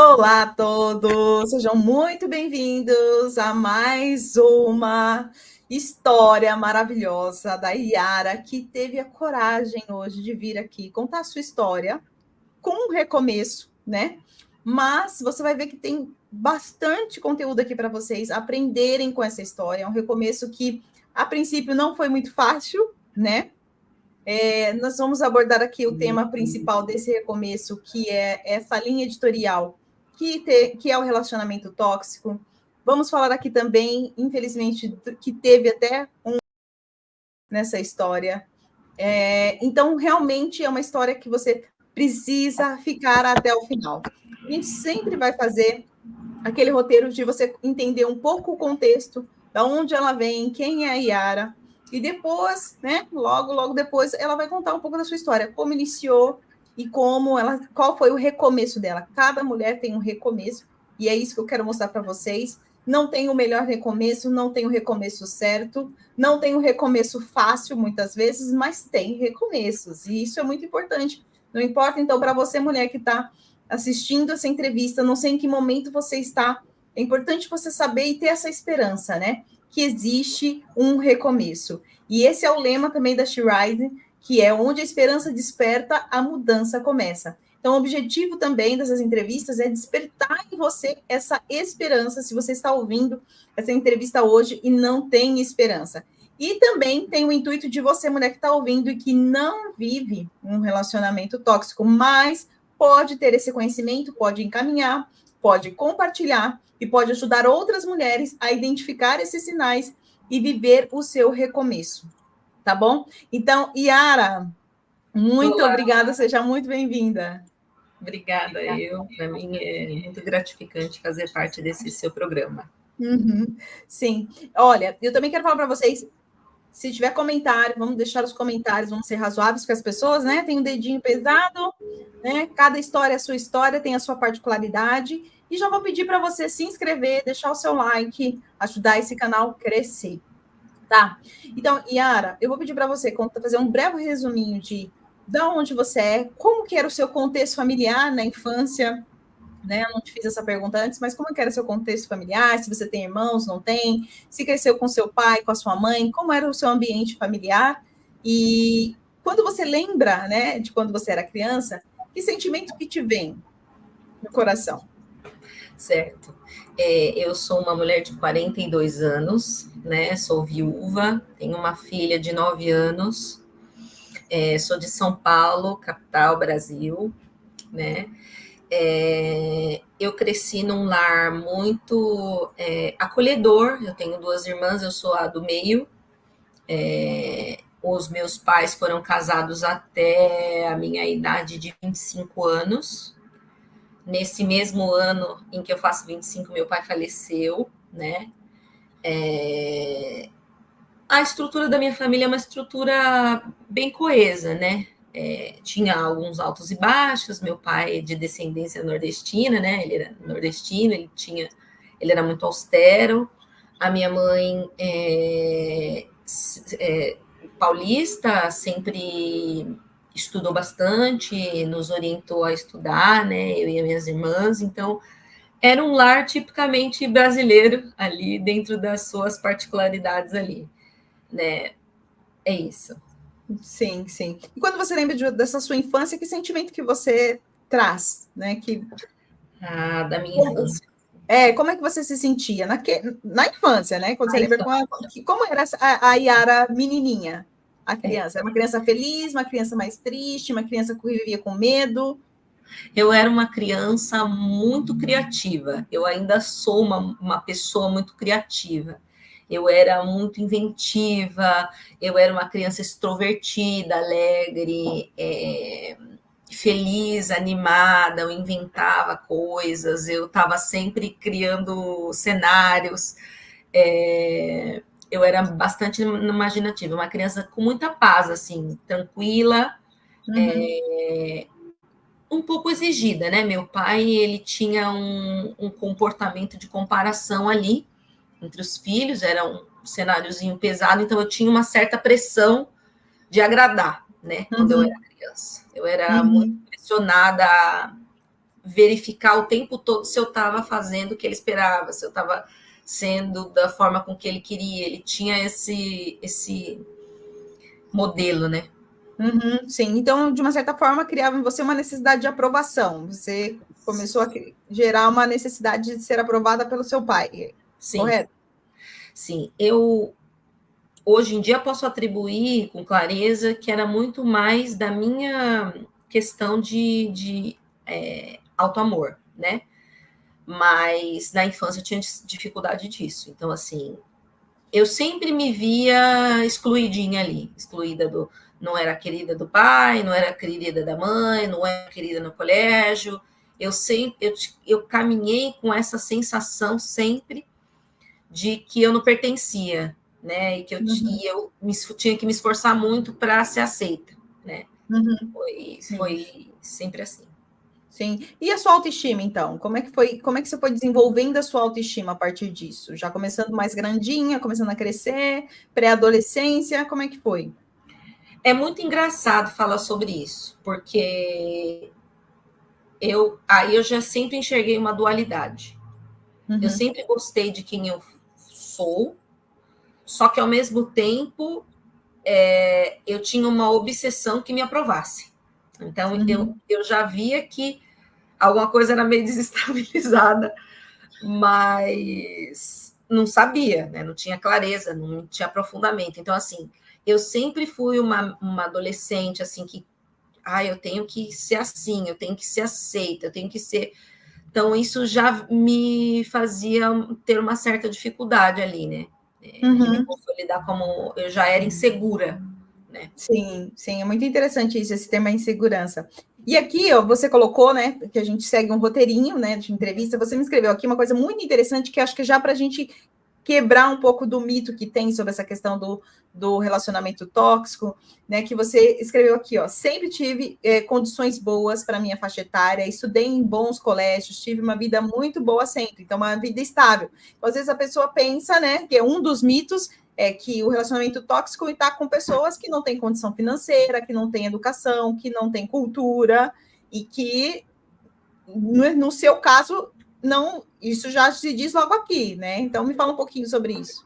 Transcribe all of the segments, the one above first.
Olá a todos, sejam muito bem-vindos a mais uma história maravilhosa da Iara, que teve a coragem hoje de vir aqui contar a sua história com um recomeço, né? Mas você vai ver que tem bastante conteúdo aqui para vocês aprenderem com essa história. É um recomeço que, a princípio, não foi muito fácil, né? Nós vamos abordar aqui o tema principal desse recomeço, que é essa linha editorial, que é o relacionamento tóxico. Vamos falar aqui também, infelizmente, que teve até nessa história. Então, realmente é uma história que você precisa ficar até o final. A gente sempre vai fazer aquele roteiro de você entender um pouco o contexto, da onde ela vem, quem é a Yara, e depois, né, logo depois, ela vai contar um pouco da sua história, como iniciou e qual foi o recomeço dela. Cada mulher tem um recomeço, e é isso que eu quero mostrar para vocês. Não tem o melhor recomeço, não tem o recomeço certo, não tem o recomeço fácil, muitas vezes, mas tem recomeços, e isso é muito importante. Não importa, então, para você, mulher que está assistindo essa entrevista, não sei em que momento você está, é importante você saber e ter essa esperança, né? Que existe um recomeço. E esse é o lema também da She Rise, que é onde a esperança desperta, a mudança começa. Então, o objetivo também dessas entrevistas é despertar em você essa esperança, se você está ouvindo essa entrevista hoje e não tem esperança. E também tem o intuito de você, mulher que está ouvindo e que não vive um relacionamento tóxico, mas pode ter esse conhecimento, pode encaminhar, pode compartilhar e pode ajudar outras mulheres a identificar esses sinais e viver o seu recomeço, tá bom? Então, Yara, muito Olá, obrigada, seja muito bem-vinda. obrigada. Para mim é muito gratificante fazer parte desse seu programa. Sim, olha, eu também quero falar para vocês, se tiver comentário, vamos deixar os comentários, vamos ser razoáveis com as pessoas, né? Tem um dedinho pesado, né? Cada história é a sua história, tem a sua particularidade. E já vou pedir para você se inscrever, deixar o seu like, ajudar esse canal a crescer, tá? Então, Yara, eu vou pedir para você fazer um breve resuminho de onde você é, como que era o seu contexto familiar na infância, né? Eu não te fiz essa pergunta antes, mas como que era o seu contexto familiar? Se você tem irmãos, não tem? Se cresceu com seu pai, com a sua mãe? Como era o seu ambiente familiar? E quando você lembra, né, de quando você era criança, que sentimento que te vem no coração? Certo. Eu sou uma mulher de 42 anos, né? Sou viúva, tenho uma filha de 9 anos, sou de São Paulo, capital, Brasil, né? Eu cresci num lar muito acolhedor. Eu tenho duas irmãs, eu sou a do meio. Os meus pais foram casados até a minha idade de 25 anos. Nesse mesmo ano em que eu faço 25, meu pai faleceu, né? A estrutura da minha família é uma estrutura bem coesa, né? Tinha alguns altos e baixos. Meu pai é de descendência nordestina, né? Ele era nordestino, ele era muito austero. A minha mãe paulista, sempre estudou bastante, nos orientou a estudar, né? Eu e as minhas irmãs. Então, era um lar tipicamente brasileiro ali, dentro das suas particularidades ali, né? É isso. Sim, sim. E quando você lembra dessa sua infância, que sentimento que você traz, né? Da minha infância. Como é que você se sentia na infância, né? Quando você lembra Infância. como era a Yara menininha, a criança? Era uma criança feliz, uma criança mais triste, uma criança que vivia com medo? Eu era uma criança muito criativa. Eu ainda sou uma pessoa muito criativa. Eu era muito inventiva. Eu era uma criança extrovertida, alegre, feliz, animada. Eu inventava coisas. Eu estava sempre criando cenários. Eu era bastante imaginativa, uma criança com muita paz, assim, tranquila. Um pouco exigida, né? Meu pai, ele tinha um comportamento de comparação ali entre os filhos, era um cenáriozinho pesado, então eu tinha uma certa pressão de agradar, né? Quando eu era criança. Eu era muito pressionada a verificar o tempo todo se eu estava fazendo o que ele esperava, se eu estava sendo da forma com que ele queria. Ele tinha esse modelo, né? Uhum, sim, então, de uma certa forma, criava em você uma necessidade de aprovação. Você começou a gerar uma necessidade de ser aprovada pelo seu pai, Sim, correto? sim. Eu, hoje em dia, posso atribuir com clareza que era muito mais da minha questão de auto-amor, né? Mas na infância eu tinha dificuldade disso. Então, assim, eu sempre me via excluidinha ali, excluída do. Não era querida do pai, não era querida da mãe, não era querida no colégio. Eu sempre eu caminhei com essa sensação sempre de que eu não pertencia, né? E que tinha que me esforçar muito para ser aceita, né? Uhum, sim, Foi sempre assim. sim. E a sua autoestima, então? Como é que foi? Como é que você foi desenvolvendo a sua autoestima a partir disso? Já começando mais grandinha, começando a crescer, pré-adolescência, como é que foi? É muito engraçado falar sobre isso, porque eu já sempre enxerguei uma dualidade. Eu Uhum, sempre gostei de quem eu sou, só que ao mesmo tempo eu tinha uma obsessão que me aprovasse. Então uhum, eu já via que alguma coisa era meio desestabilizada, mas não sabia, né? Não tinha clareza, não tinha aprofundamento. Então, assim, eu sempre fui uma adolescente assim que eu tenho que ser assim, eu tenho que ser aceita, eu tenho que ser. Então, isso já me fazia ter uma certa dificuldade ali, né? De me uhum. consolidar como eu já era insegura, né? Sim, sim, é muito interessante isso, esse tema insegurança. E aqui, ó, você colocou, né, que a gente segue um roteirinho, né, de entrevista. Você me escreveu aqui uma coisa muito interessante que acho que já para a gente quebrar um pouco do mito que tem sobre essa questão do relacionamento tóxico, né, que você escreveu aqui, ó, sempre tive condições boas para minha faixa etária, estudei em bons colégios, tive uma vida muito boa sempre, então uma vida estável. Então, às vezes a pessoa pensa, né, que é um dos mitos é que o relacionamento tóxico está com pessoas que não têm condição financeira, que não têm educação, que não têm cultura e que, no seu caso, não. Isso já se diz logo aqui, né? Então, me fala um pouquinho sobre isso.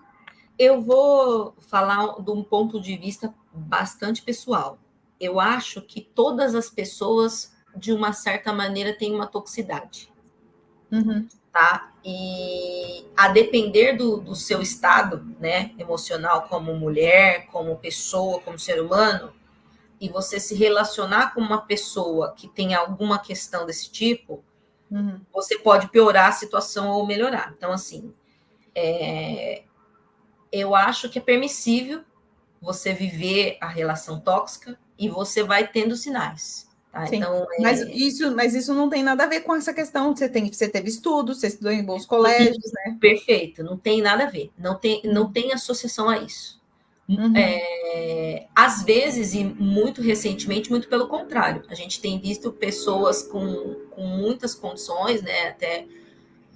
Eu vou falar de um ponto de vista bastante pessoal. Eu acho que todas as pessoas, de uma certa maneira, têm uma toxicidade, Uhum, tá? E a depender do seu estado, né, emocional, como mulher, como pessoa, como ser humano, e você se relacionar com uma pessoa que tem alguma questão desse tipo, uhum, você pode piorar a situação ou melhorar. Então, assim, eu acho que é permissível você viver a relação tóxica e você vai tendo sinais, tá? sim. Então, Mas isso não tem nada a ver com essa questão. Você teve estudo, você estudou em bons colégios, né? perfeito, não tem nada a ver, não tem associação a isso. Uhum, Às vezes, e muito recentemente, muito pelo contrário, a gente tem visto pessoas com muitas condições, né, até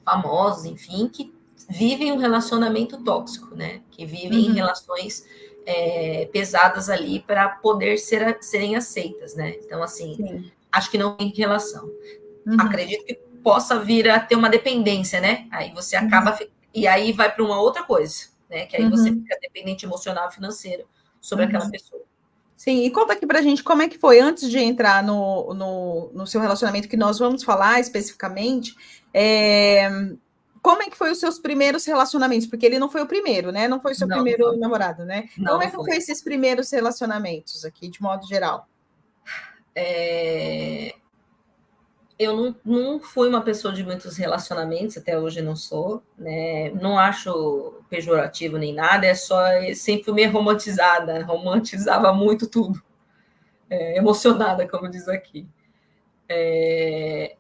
famosos, enfim, que vivem um relacionamento tóxico, né, que vivem em uhum, relações pesadas ali para poder serem aceitas, né. Então, assim, sim. acho que não tem relação. Uhum, Acredito que possa vir a ter uma dependência, né? Aí você uhum, acaba e aí vai para uma outra coisa, né? Que aí você uhum, fica dependente emocional e financeiro sobre aquela uhum. pessoa. Sim, e conta aqui pra gente como é que foi antes de entrar no seu relacionamento, que nós vamos falar especificamente. é, Como é que foi os seus primeiros relacionamentos? Porque ele não foi o primeiro, né? Não foi o seu Não, não primeiro foi. namorado, né? Então, Não, como não é que foi. foi esses primeiros relacionamentos aqui, de modo geral? É, eu não fui uma pessoa de muitos relacionamentos, até hoje não sou, né? Não acho pejorativo nem nada, é só sempre fui meio romantizada, romantizava muito tudo, emocionada, como diz aqui.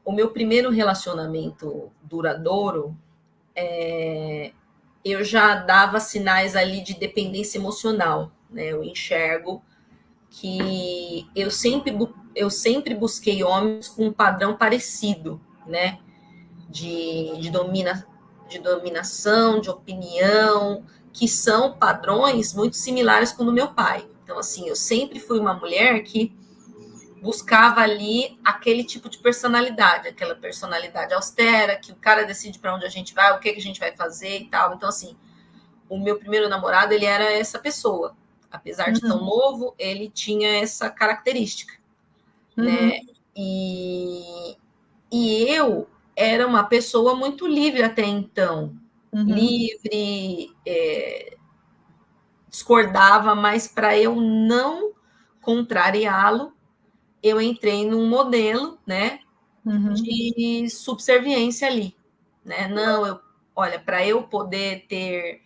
O meu primeiro relacionamento duradouro, eu já dava sinais ali de dependência emocional, né? Eu enxergo que eu sempre busquei homens com um padrão parecido, né? De dominação, de opinião, que são padrões muito similares com o do meu pai. Então, assim, eu sempre fui uma mulher que buscava ali aquele tipo de personalidade, aquela personalidade austera, que o cara decide para onde a gente vai, o que a gente vai fazer e tal. Então, assim, o meu primeiro namorado, ele era essa pessoa. Apesar de tão novo, ele tinha essa característica, né? E eu era uma pessoa muito livre até então. Livre, discordava, mas para eu não contrariá-lo, eu entrei num modelo, né, de subserviência ali, né? Não, olha, para eu poder ter,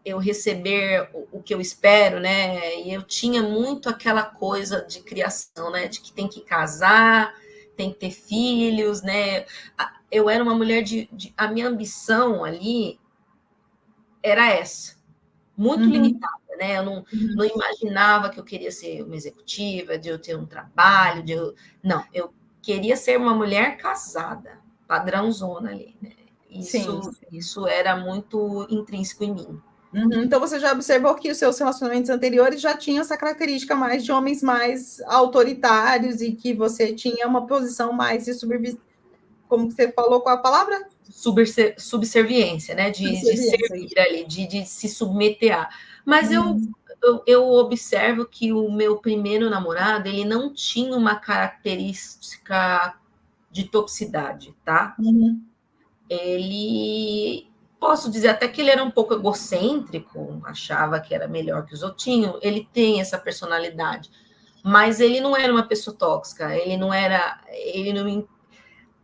eu receber o que eu espero, né? E eu tinha muito aquela coisa de criação, né? De que tem que casar, tem que ter filhos, né? Eu era uma mulher a minha ambição ali era essa, muito limitada, né? Eu não imaginava que eu queria ser uma executiva, de eu ter um trabalho, não, eu queria ser uma mulher casada, padrãozona ali, né? Isso era muito intrínseco em mim. Então você já observou que os seus relacionamentos anteriores já tinham essa característica mais de homens mais autoritários e que você tinha uma posição mais de como você falou, qual a palavra? Subserviência, né? De servir ali, de se submeter a. Mas eu observo que o meu primeiro namorado, ele não tinha uma característica de toxicidade, tá? Ele, posso dizer até que ele era um pouco egocêntrico, achava que era melhor que os outros tinham, ele tem essa personalidade, mas ele não era uma pessoa tóxica, ele não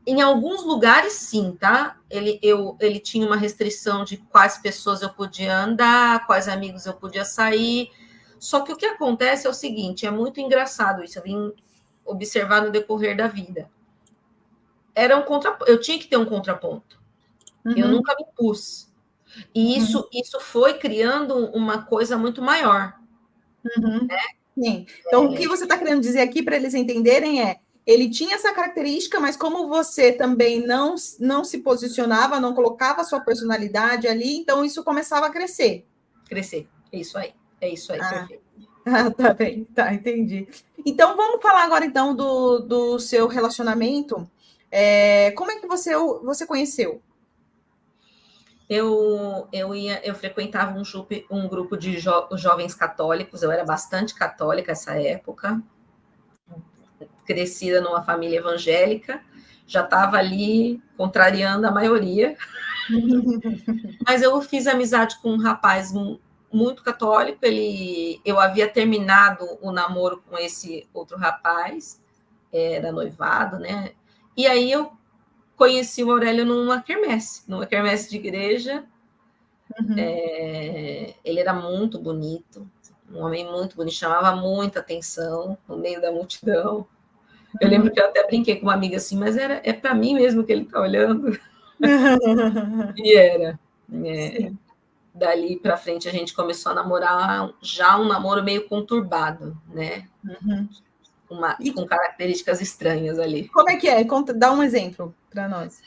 em alguns lugares, sim, tá? Ele tinha uma restrição de quais pessoas eu podia andar, quais amigos eu podia sair. Só que o que acontece é o seguinte, é muito engraçado isso, eu vim observar no decorrer da vida. Eu tinha que ter um contraponto. Eu nunca me pus. E isso foi criando uma coisa muito maior. Né? Sim. Então, o que você está querendo dizer aqui para eles entenderem ele tinha essa característica, mas como você também não se posicionava, não colocava a sua personalidade ali, então isso começava a crescer. Crescer. É isso aí, perfeito. Tá bem, tá, entendi. Então, vamos falar agora, então, do seu relacionamento. Como é que você conheceu? Eu frequentava um grupo de jovens católicos, eu era bastante católica nessa época, crescida numa família evangélica, já estava ali contrariando a maioria, mas eu fiz amizade com um rapaz muito católico, eu havia terminado o namoro com esse outro rapaz, era noivado, né? E aí eu conheci o Aurélio numa quermesse de igreja. Ele era muito bonito, um homem muito bonito, chamava muita atenção no meio da multidão. Eu lembro que eu até brinquei com uma amiga assim, mas é para mim mesmo que ele está olhando. E era. Dali para frente a gente começou a namorar, já um namoro meio conturbado, né? Com características estranhas ali. Como é que é? Dá um exemplo para nós.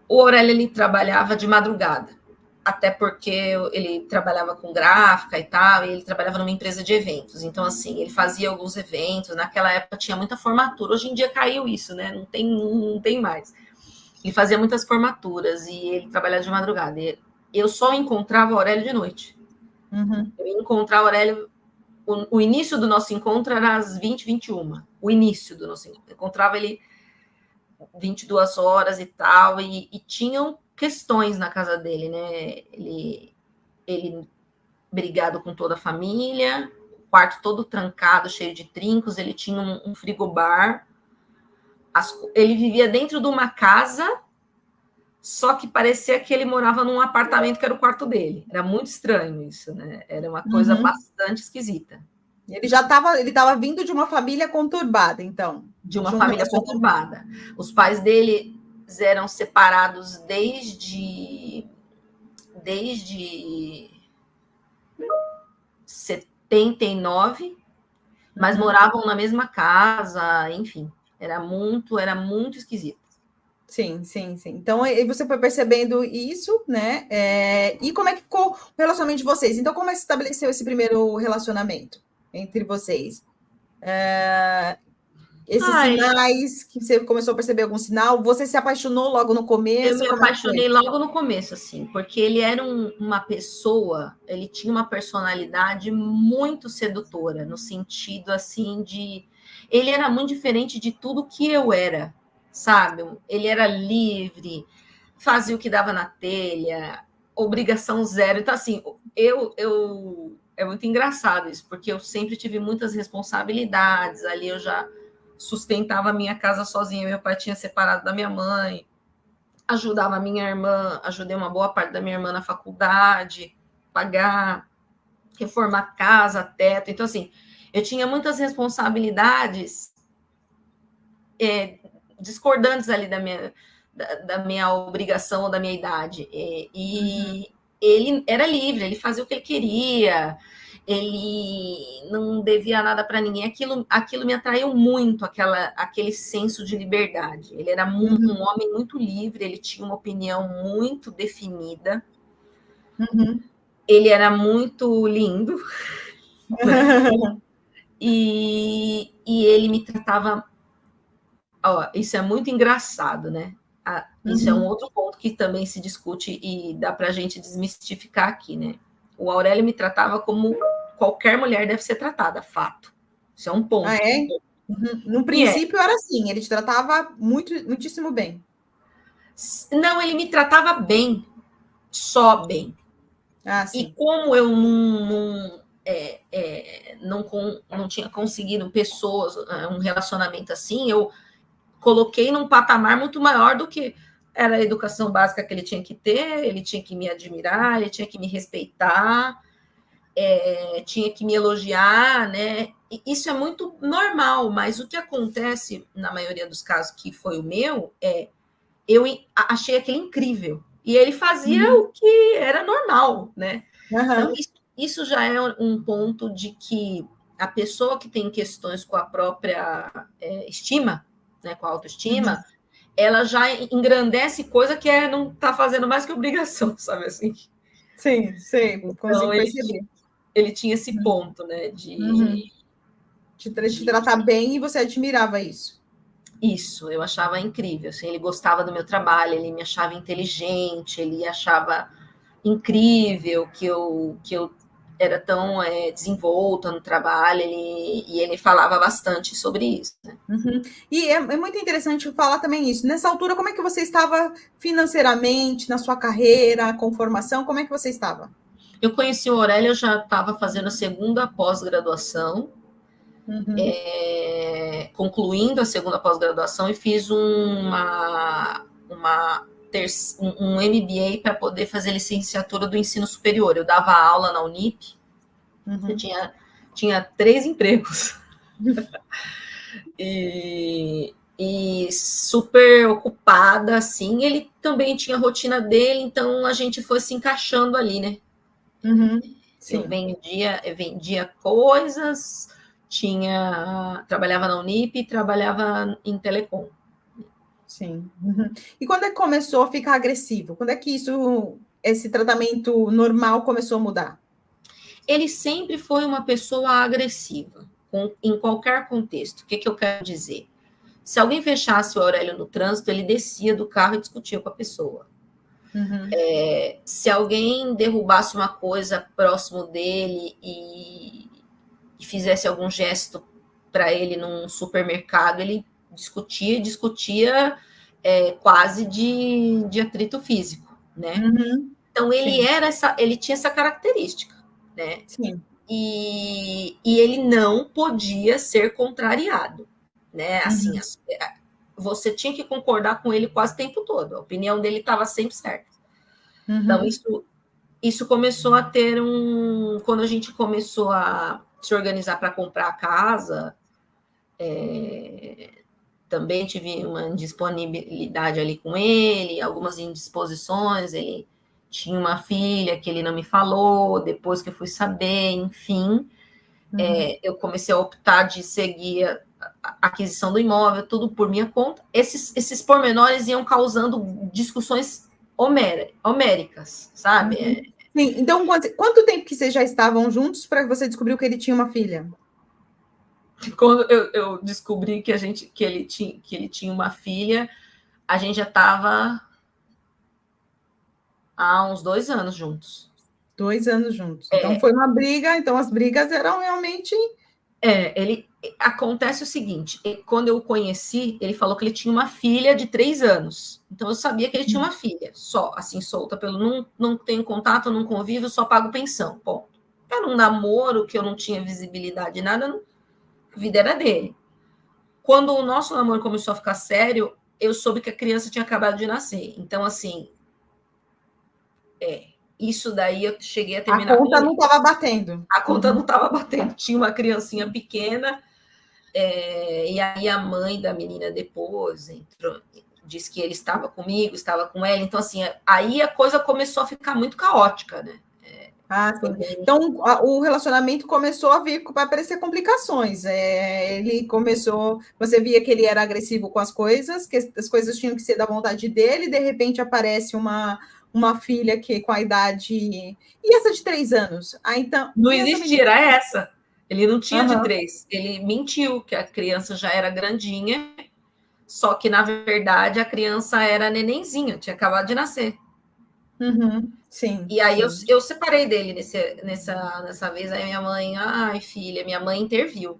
O Aurélio, ele trabalhava de madrugada, até porque ele trabalhava com gráfica e tal, e ele trabalhava numa empresa de eventos. Então, assim, ele fazia alguns eventos. Naquela época tinha muita formatura. Hoje em dia caiu isso, né? Não tem mais. Ele fazia muitas formaturas e ele trabalhava de madrugada. Eu só encontrava o Aurélio de noite. Eu ia encontrar o Aurélio. O início do nosso encontro era às 20, 21. O início do nosso encontro. Eu encontrava ele 22 horas e tal, e tinham questões na casa dele, né? Ele brigado com toda a família, o quarto todo trancado, cheio de trincos, ele tinha um frigobar, ele vivia dentro de uma casa, só que parecia que ele morava num apartamento que era o quarto dele. Era muito estranho isso, né? Era uma coisa bastante esquisita. Ele estava vindo de uma família conturbada, então. De uma família conturbada. Os pais dele eram separados desde 79, mas moravam na mesma casa, enfim, era muito esquisito. Sim. Então, você foi percebendo isso, né? E como é que ficou o relacionamento de vocês? Então, como é que se estabeleceu esse primeiro relacionamento entre vocês? Esses Ai, sinais que você começou a perceber algum sinal? Você se apaixonou logo no eu começo? me Como é que foi? apaixonei logo no começo, assim, porque ele era uma pessoa, ele tinha uma personalidade muito sedutora, no sentido, assim, de... Ele era muito diferente de tudo que eu era, sabe? Ele era livre, fazia o que dava na telha, obrigação zero. Então, assim, é muito engraçado isso, porque eu sempre tive muitas responsabilidades, ali eu já sustentava a minha casa sozinha, meu pai tinha separado da minha mãe, ajudava a minha irmã, ajudei uma boa parte da minha irmã na faculdade, pagar, reformar casa, teto. Então, assim, eu tinha muitas responsabilidades discordantes ali da minha obrigação ou da minha idade. E ele era livre, ele fazia o que ele queria, ele não devia nada para ninguém. Aquilo me atraiu muito, aquele senso de liberdade. Ele era um homem muito livre, ele tinha uma opinião muito definida, ele era muito lindo, né? E ele me tratava. Ó, isso é muito engraçado, né? Isso é um outro ponto que também se discute e dá para a gente desmistificar aqui, né? O Aurélio me tratava como qualquer mulher deve ser tratada, fato. Isso é um Ah, ponto. é? No E é. princípio era assim, ele te tratava muitíssimo bem. Não, ele me tratava bem, só bem. Ah, E sim. como eu não tinha conseguido pessoas, um relacionamento assim, eu coloquei num patamar muito maior do que era a educação básica que ele tinha que ter, ele tinha que me admirar, ele tinha que me respeitar, tinha que me elogiar, né? E isso é muito normal, mas o que acontece na maioria dos casos, que foi o meu, eu achei aquele incrível. E ele fazia o que era normal, né? Então, Uhum. isso já é um ponto de que a pessoa que tem questões com a própria estima, né, com a autoestima, ela já engrandece coisa que não está fazendo mais que obrigação, sabe assim? Sim, sei, Então, consigo perceber. ele tinha esse ponto, né, Uhum. Te tratar de bem e você admirava isso. isso, eu achava incrível, assim, ele gostava do meu trabalho, ele me achava inteligente, ele achava incrível que eu era tão desenvolta no trabalho, e ele falava bastante sobre isso, né? E é muito interessante falar também isso. Nessa altura, como é que você estava financeiramente, na sua carreira, com formação? Como é que você estava? Eu conheci o Aurélio, eu já estava fazendo a segunda pós-graduação, Uhum. concluindo a segunda pós-graduação, e fiz um MBA para poder fazer licenciatura do ensino superior. Eu dava aula na Unip, eu tinha 3 empregos. E super ocupada, assim. Ele também tinha a rotina dele, então a gente foi se encaixando ali, né? Eu Sim, vendia coisas, trabalhava na Unip e trabalhava em telecom. sim. E quando é que começou a ficar agressivo? Quando é que esse tratamento normal começou a mudar? Ele sempre foi uma pessoa agressiva, em qualquer contexto. O que eu quero dizer? Se alguém fechasse o Aurélio no trânsito, ele descia do carro e discutia com a pessoa. Se alguém derrubasse uma coisa próximo dele e fizesse algum gesto para ele num supermercado, ele discutia quase de atrito físico, né? Então Sim, ele tinha essa característica, né? sim. E ele não podia ser contrariado, né? Assim, você tinha que concordar com ele quase o tempo todo. A opinião dele estava sempre certa. Então, isso começou a ter quando a gente começou a se organizar para comprar a casa, também tive uma indisponibilidade ali com ele, algumas indisposições. Ele tinha uma filha que ele não me falou, depois que eu fui saber, enfim. Eu comecei a optar de seguir a aquisição do imóvel, tudo por minha conta. Esses pormenores iam causando discussões homéricas, sabe? Sim, então quanto tempo que vocês já estavam juntos para que você descobriu que ele tinha uma filha? Quando eu descobri que ele tinha uma filha, a gente já estava há uns 2 anos juntos. 2 anos juntos. Então foi uma briga, então as brigas eram realmente. Acontece o seguinte, quando eu o conheci, ele falou que ele tinha uma filha de 3 anos. Então eu sabia que ele tinha uma filha, só, assim, solta pelo não tenho contato, não convivo, só pago pensão. Ponto. Era um namoro que eu não tinha visibilidade, nada, a vida era dele. Quando o nosso namoro começou a ficar sério, eu soube que a criança tinha acabado de nascer. Então, assim, isso daí eu cheguei a terminar. A conta não estava batendo. A conta não estava batendo. Tinha uma criancinha pequena, e aí a mãe da menina depois entrou, disse que ele estava comigo, estava com ela. Então, assim, aí a coisa começou a ficar muito caótica, né? Sim. Então, o relacionamento começou a aparecer complicações. Ele começou, você via que ele era agressivo com as coisas, que as coisas tinham que ser da vontade dele, de repente aparece uma filha que com a idade. E essa de 3 anos? Então, não existia, era essa. Ele não tinha de 3. Ele mentiu que a criança já era grandinha, só que, na verdade, a criança era nenenzinha, tinha acabado de nascer. Sim. E aí eu separei dele nessa vez. Aí minha mãe, ai, filha, minha mãe interviu.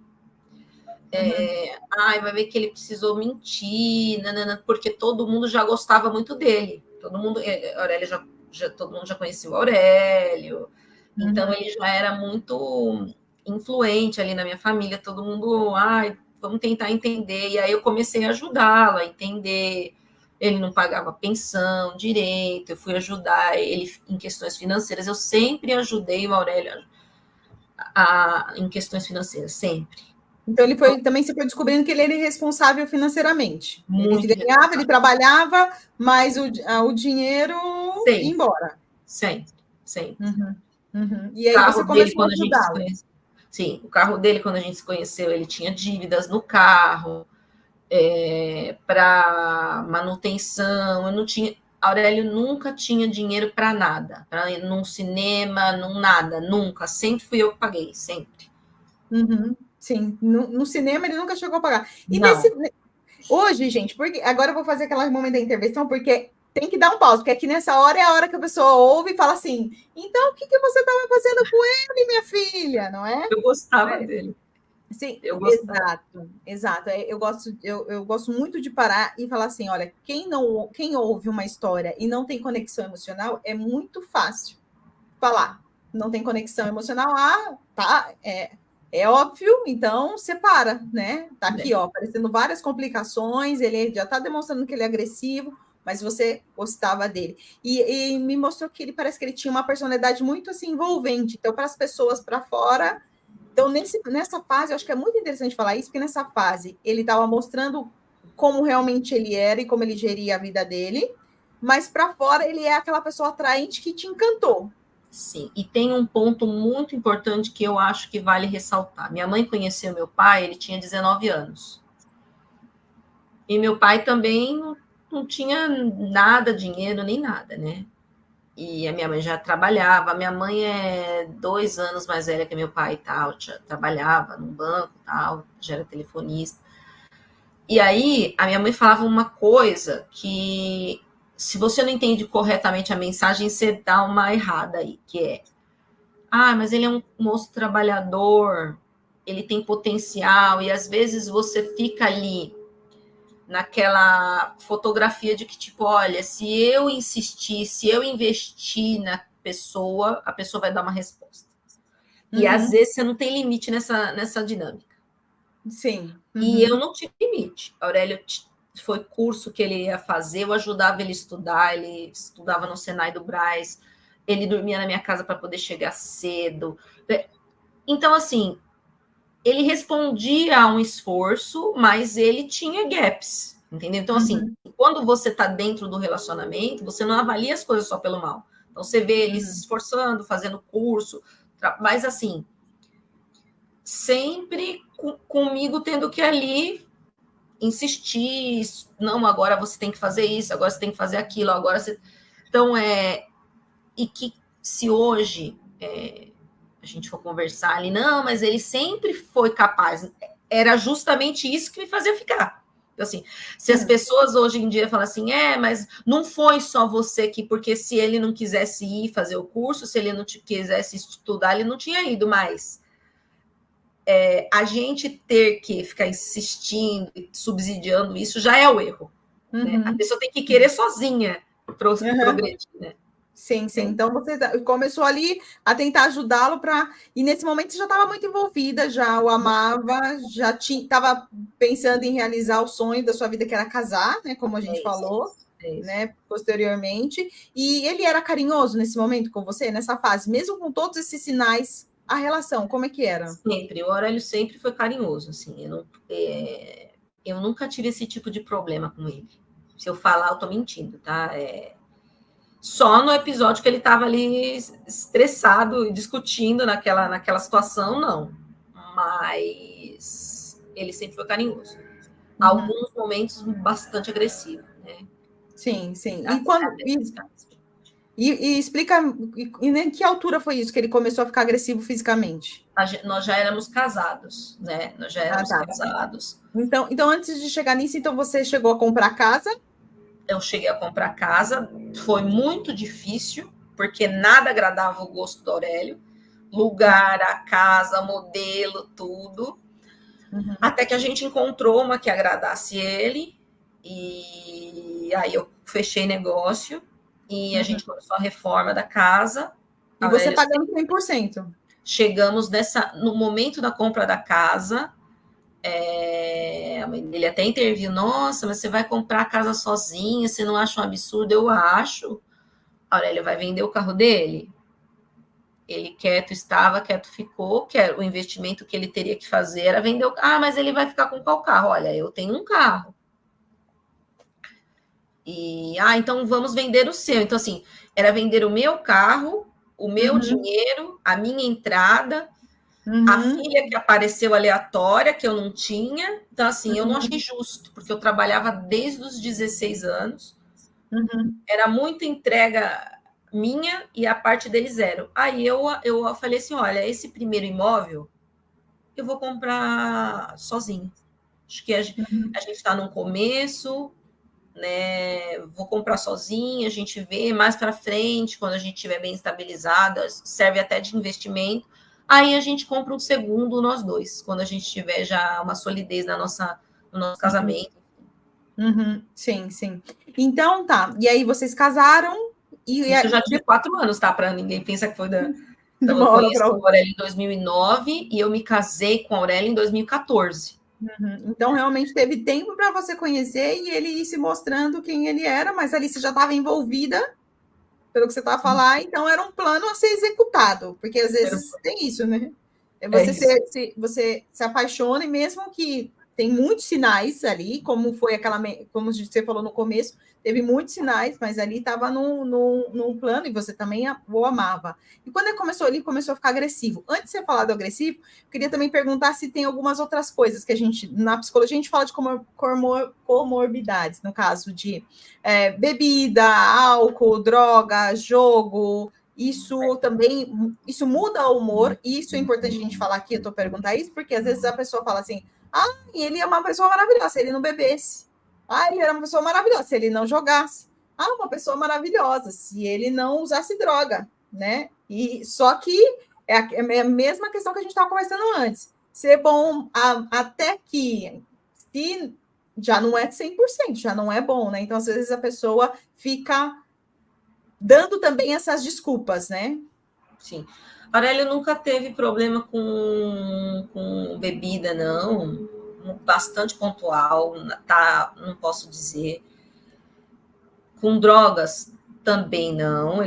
Vai ver que ele precisou mentir, nanana, porque todo mundo já gostava muito dele. Todo mundo, Aurélio todo mundo já conhecia o Aurélio. Então ele já era muito influente ali na minha família. Todo mundo, vamos tentar entender. E aí eu comecei a ajudá-lo a entender. Ele não pagava pensão direito, eu fui ajudar ele em questões financeiras. Eu sempre ajudei o Aurélio em questões financeiras, sempre. Então ele também se foi descobrindo que ele era irresponsável financeiramente. Muito ele ganhava, ele trabalhava, mas o dinheiro ia embora. Sempre. E aí você começou a ajudá-lo. Sim, o carro dele, quando a gente se conheceu, ele tinha dívidas no carro, para manutenção. Eu não tinha. Aurélio nunca tinha dinheiro para nada, para ir num cinema, nada, nunca. Sempre fui eu que paguei, sempre. Sim, no cinema ele nunca chegou a pagar. E não. Hoje, gente, porque agora eu vou fazer aquele momento da intervenção, porque tem que dar um pause, porque aqui nessa hora é a hora que a pessoa ouve e fala assim: então o que você estava fazendo com ele, minha filha? Não é? Eu gostava dele. Sim, exato. Eu gosto muito de parar e falar assim: olha, quem ouve uma história e não tem conexão emocional, é muito fácil falar. Não tem conexão emocional, tá, é óbvio, então separa, né? Tá aqui, ó, aparecendo várias complicações, ele já tá demonstrando que ele é agressivo, mas você gostava dele. E me mostrou que ele parece que ele tinha uma personalidade muito assim envolvente. Então, para as pessoas para fora. Então, nessa fase, eu acho que é muito interessante falar isso, porque nessa fase ele estava mostrando como realmente ele era e como ele geria a vida dele, mas para fora ele é aquela pessoa atraente que te encantou. Sim, e tem um ponto muito importante que eu acho que vale ressaltar. Minha mãe conheceu meu pai, ele tinha 19 anos. E meu pai também não tinha nada, dinheiro, nem nada, né? E a minha mãe já trabalhava. Minha mãe é 2 anos mais velha que meu pai e tal, já trabalhava num banco e tal, já era telefonista. E aí, a minha mãe falava uma coisa que, se você não entende corretamente a mensagem, você dá uma errada aí, que é: mas ele é um moço trabalhador, ele tem potencial, e às vezes você fica ali naquela fotografia de que, tipo, olha, se eu insistir, se eu investir na pessoa, a pessoa vai dar uma resposta. E às vezes você não tem limite nessa dinâmica. Sim. E eu não tive limite. Aurélio foi curso que ele ia fazer, eu ajudava ele a estudar, ele estudava no Senai do Brás, ele dormia na minha casa para poder chegar cedo. Então, assim, ele respondia a um esforço, mas ele tinha gaps, entendeu? Então, assim, quando você está dentro do relacionamento, você não avalia as coisas só pelo mal. Então, você vê ele se esforçando, fazendo curso, mas, assim, sempre comigo tendo que ali insistir, não, agora você tem que fazer isso, agora você tem que fazer aquilo, agora você... Então, e que se hoje a gente for conversar ali, não, mas ele sempre foi capaz. era justamente isso que me fazia ficar. Então, assim, se as pessoas hoje em dia falam assim, mas não foi só você que, porque se ele não quisesse ir fazer o curso, se ele não quisesse estudar, ele não tinha ido mais. A gente ter que ficar insistindo e subsidiando isso já é o erro. Né? A pessoa tem que querer sozinha progredir, né? Sim. Então você começou ali a tentar ajudá-lo e nesse momento você já estava muito envolvida, já o amava, já estava pensando em realizar o sonho da sua vida, que era casar, né? Como a gente falou, né? Posteriormente. E ele era carinhoso nesse momento com você, nessa fase, mesmo com todos esses sinais, a relação, como é que era? Sempre, o Aurélio sempre foi carinhoso, assim, eu nunca tive esse tipo de problema com ele. Se eu falar, eu tô mentindo, tá? Só no episódio que ele estava ali estressado e discutindo naquela situação, não. Mas ele sempre foi carinhoso. Alguns momentos bastante agressivo, né? Sim. E explica em que altura foi isso que ele começou a ficar agressivo fisicamente? Nós já éramos casados, né? Nós já éramos casados. Então, antes de chegar nisso, então você chegou a comprar casa? Eu cheguei a comprar casa, foi muito difícil, porque nada agradava o gosto do Aurélio. Lugar, a casa, modelo, tudo. Até que a gente encontrou uma que agradasse ele, e aí eu fechei negócio, e a gente começou a reforma da casa. E você pagando 100%? Chegamos no momento da compra da casa, a mãe dele até interviu, nossa, mas você vai comprar a casa sozinha, você não acha um absurdo? Eu acho. A Aurélia vai vender o carro dele? Ele quieto estava, quieto ficou, o investimento que ele teria que fazer era vender o carro. Ah, mas ele vai ficar com qual carro? Olha, eu tenho um carro. Então vamos vender o seu. Então, assim, era vender o meu carro, o meu dinheiro, a minha entrada, a filha que apareceu aleatória, que eu não tinha. Então, assim, eu não achei justo, porque eu trabalhava desde os 16 anos. Era muita entrega minha e a parte dele zero. Aí eu falei assim, olha, esse primeiro imóvel eu vou comprar sozinho. Acho que a gente está no começo, né? Vou comprar sozinho, a gente vê mais para frente, quando a gente estiver bem estabilizado, serve até de investimento. Aí a gente compra um segundo, nós dois, quando a gente tiver já uma solidez no nosso casamento. Sim. Então, tá. E aí vocês casaram e... Isso já tinha 4 anos, tá? Para ninguém pensar que foi da... Então, eu conheci a Aurélia em 2009 e eu me casei com a Aurélia em 2014. Então, realmente teve tempo para você conhecer e ele ir se mostrando quem ele era, mas ali você já estava envolvida, pelo que você estava falando, então era um plano a ser executado, porque às vezes tem isso, né? Você se apaixona e mesmo que tem muitos sinais ali, como você falou no começo, teve muitos sinais, mas ali estava num plano e você também o amava. E quando ele começou a ficar agressivo, antes de você falar do agressivo, eu queria também perguntar se tem algumas outras coisas que na psicologia, a gente fala de comorbidades, no caso de bebida, álcool, droga, jogo. Isso também, isso muda o humor, e isso é importante a gente falar aqui, eu estou perguntando isso, porque às vezes a pessoa fala assim, ele é uma pessoa maravilhosa, se ele não bebesse. Ele era uma pessoa maravilhosa, se ele não jogasse. Uma pessoa maravilhosa, se ele não usasse droga, né? E só que é a mesma questão que a gente estava conversando antes. Ser bom até que, se já não é 100%, já não é bom, né? Então, às vezes, a pessoa fica dando também essas desculpas, né? Sim. Aurélio nunca teve problema com bebida, não. Bastante pontual, tá? Não posso dizer. Com drogas também não.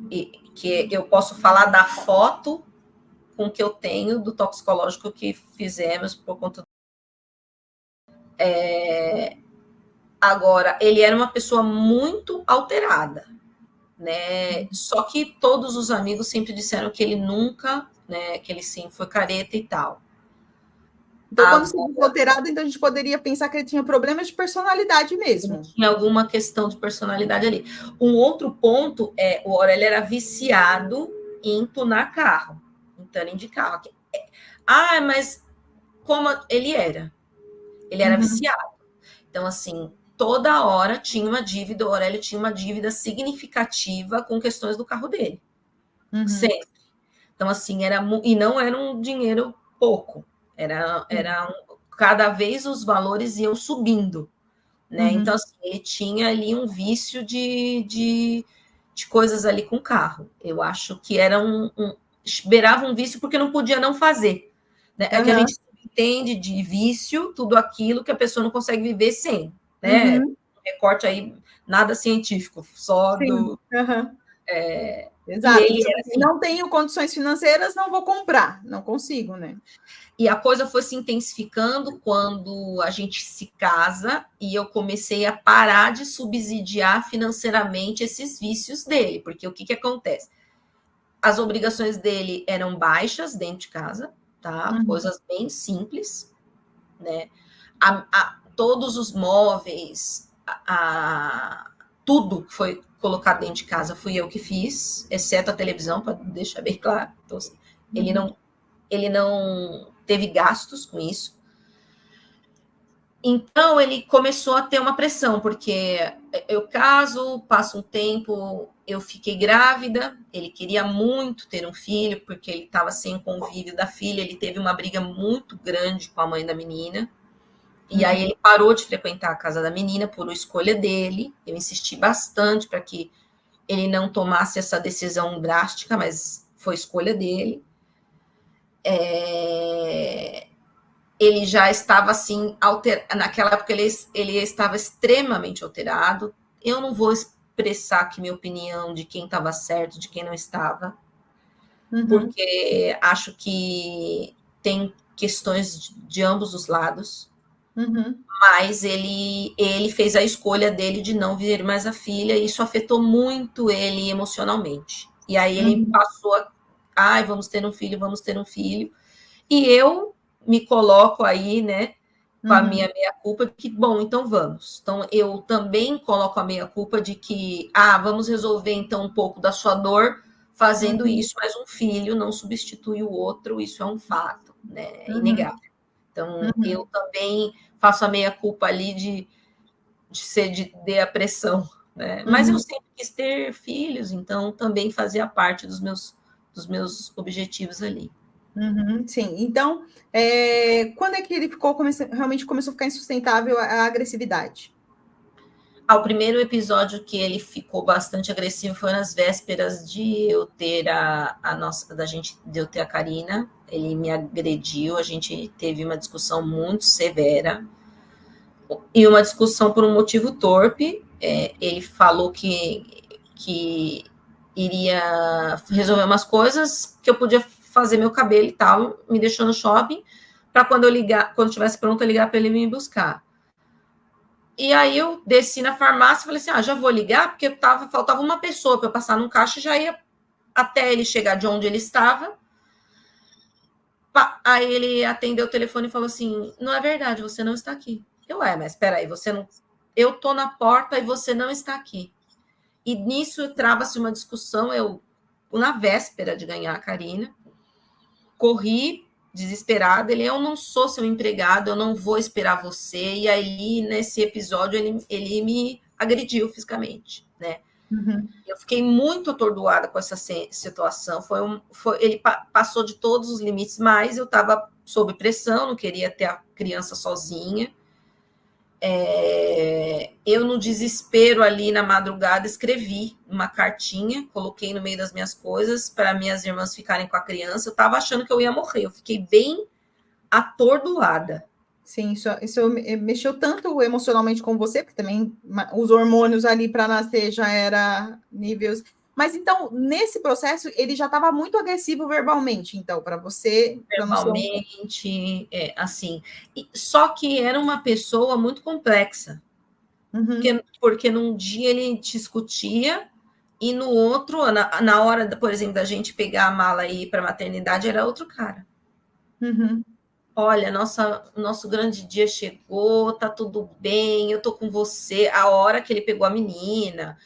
Que eu posso falar da foto com que eu tenho do toxicológico que fizemos por conta agora, ele era uma pessoa muito alterada, né? Só que todos os amigos sempre disseram que ele nunca, né? Que ele sim foi careta e tal. Então, quando você diz alterado, então a gente poderia pensar que ele tinha problemas de personalidade mesmo. Tinha alguma questão de personalidade ali. Um outro ponto o Aurélio era viciado em tunar carro, em tuning de carro. Mas como ele era viciado. Então, assim, toda hora tinha uma dívida, o Aurélio tinha uma dívida significativa com questões do carro dele. Sempre. Então, assim, e não era um dinheiro pouco, cada vez os valores iam subindo, né? Então, assim, ele tinha ali um vício de coisas ali com o carro. Eu acho que era beirava um vício porque não podia não fazer, né? É que a gente entende de vício tudo aquilo que a pessoa não consegue viver sem, né? Recorte aí, nada científico, só Sim. do... Exato. E ele era assim, não tenho condições financeiras, não vou comprar, não consigo, né? E a coisa foi se intensificando quando a gente se casa e eu comecei a parar de subsidiar financeiramente esses vícios dele, porque o que acontece? As obrigações dele eram baixas dentro de casa, tá? Coisas bem simples, né? Todos os móveis, tudo que foi colocado dentro de casa fui eu que fiz, exceto a televisão, para deixar bem claro. Então, assim, ele não teve gastos com isso. Então, ele começou a ter uma pressão, porque eu caso, passa um tempo, eu fiquei grávida, ele queria muito ter um filho, porque ele estava sem o convívio da filha, ele teve uma briga muito grande com a mãe da menina, e aí ele parou de frequentar a casa da menina por escolha dele. Eu insisti bastante para que ele não tomasse essa decisão drástica, mas foi escolha dele. Ele já estava assim, naquela época ele estava extremamente alterado. Eu não vou expressar aqui minha opinião de quem estava certo, de quem não estava, porque acho que tem questões de ambos os lados. Mas ele fez a escolha dele de não ver mais a filha, e isso afetou muito ele emocionalmente. E aí ele passou vamos ter um filho, vamos ter um filho. E eu me coloco aí, né, com a minha meia-culpa de que, bom, então vamos. Então, eu também coloco a meia-culpa de que, vamos resolver, então, um pouco da sua dor fazendo isso, mas um filho não substitui o outro, isso é um fato, né, é inegável. Então, eu também faço a meia-culpa ali de ceder a pressão, né? Mas eu sempre quis ter filhos, então também fazia parte dos meus objetivos ali. Sim, então, quando é que ele realmente começou a ficar insustentável a agressividade? O primeiro episódio que ele ficou bastante agressivo foi nas vésperas de eu ter de eu ter a Karina. Ele me agrediu, a gente teve uma discussão muito severa, e uma discussão por um motivo torpe. Ele falou que iria resolver umas coisas, que eu podia fazer meu cabelo e tal, me deixou no shopping, para quando estivesse pronto, eu ligar para ele me buscar. E aí eu desci na farmácia e falei assim, já vou ligar, porque faltava uma pessoa para eu passar num caixa, e já ia até ele chegar de onde ele estava. Aí ele atendeu o telefone e falou assim, não é verdade, você não está aqui. Mas espera aí, você não... Eu tô na porta e você não está aqui. E nisso trava-se uma discussão, eu, na véspera de ganhar a Karina, corri desesperada, eu não sou seu empregado, eu não vou esperar você. E aí, nesse episódio, ele me agrediu fisicamente, né? Eu fiquei muito atordoada com essa situação. Ele passou de todos os limites, mas eu estava sob pressão, não queria ter a criança sozinha. Eu, no desespero ali na madrugada, escrevi uma cartinha, coloquei no meio das minhas coisas para minhas irmãs ficarem com a criança. Eu estava achando que eu ia morrer, eu fiquei bem atordoada. Sim, isso mexeu tanto emocionalmente com você, porque também os hormônios ali para nascer já era níveis. Mas então, nesse processo, ele já estava muito agressivo verbalmente, então, para você. Verbalmente, assim. Só que era uma pessoa muito complexa. Porque num dia ele discutia, e no outro, na hora, por exemplo, da gente pegar a mala e ir para a maternidade, era outro cara. Olha, nosso grande dia chegou, tá tudo bem, eu tô com você. A hora que ele pegou a menina,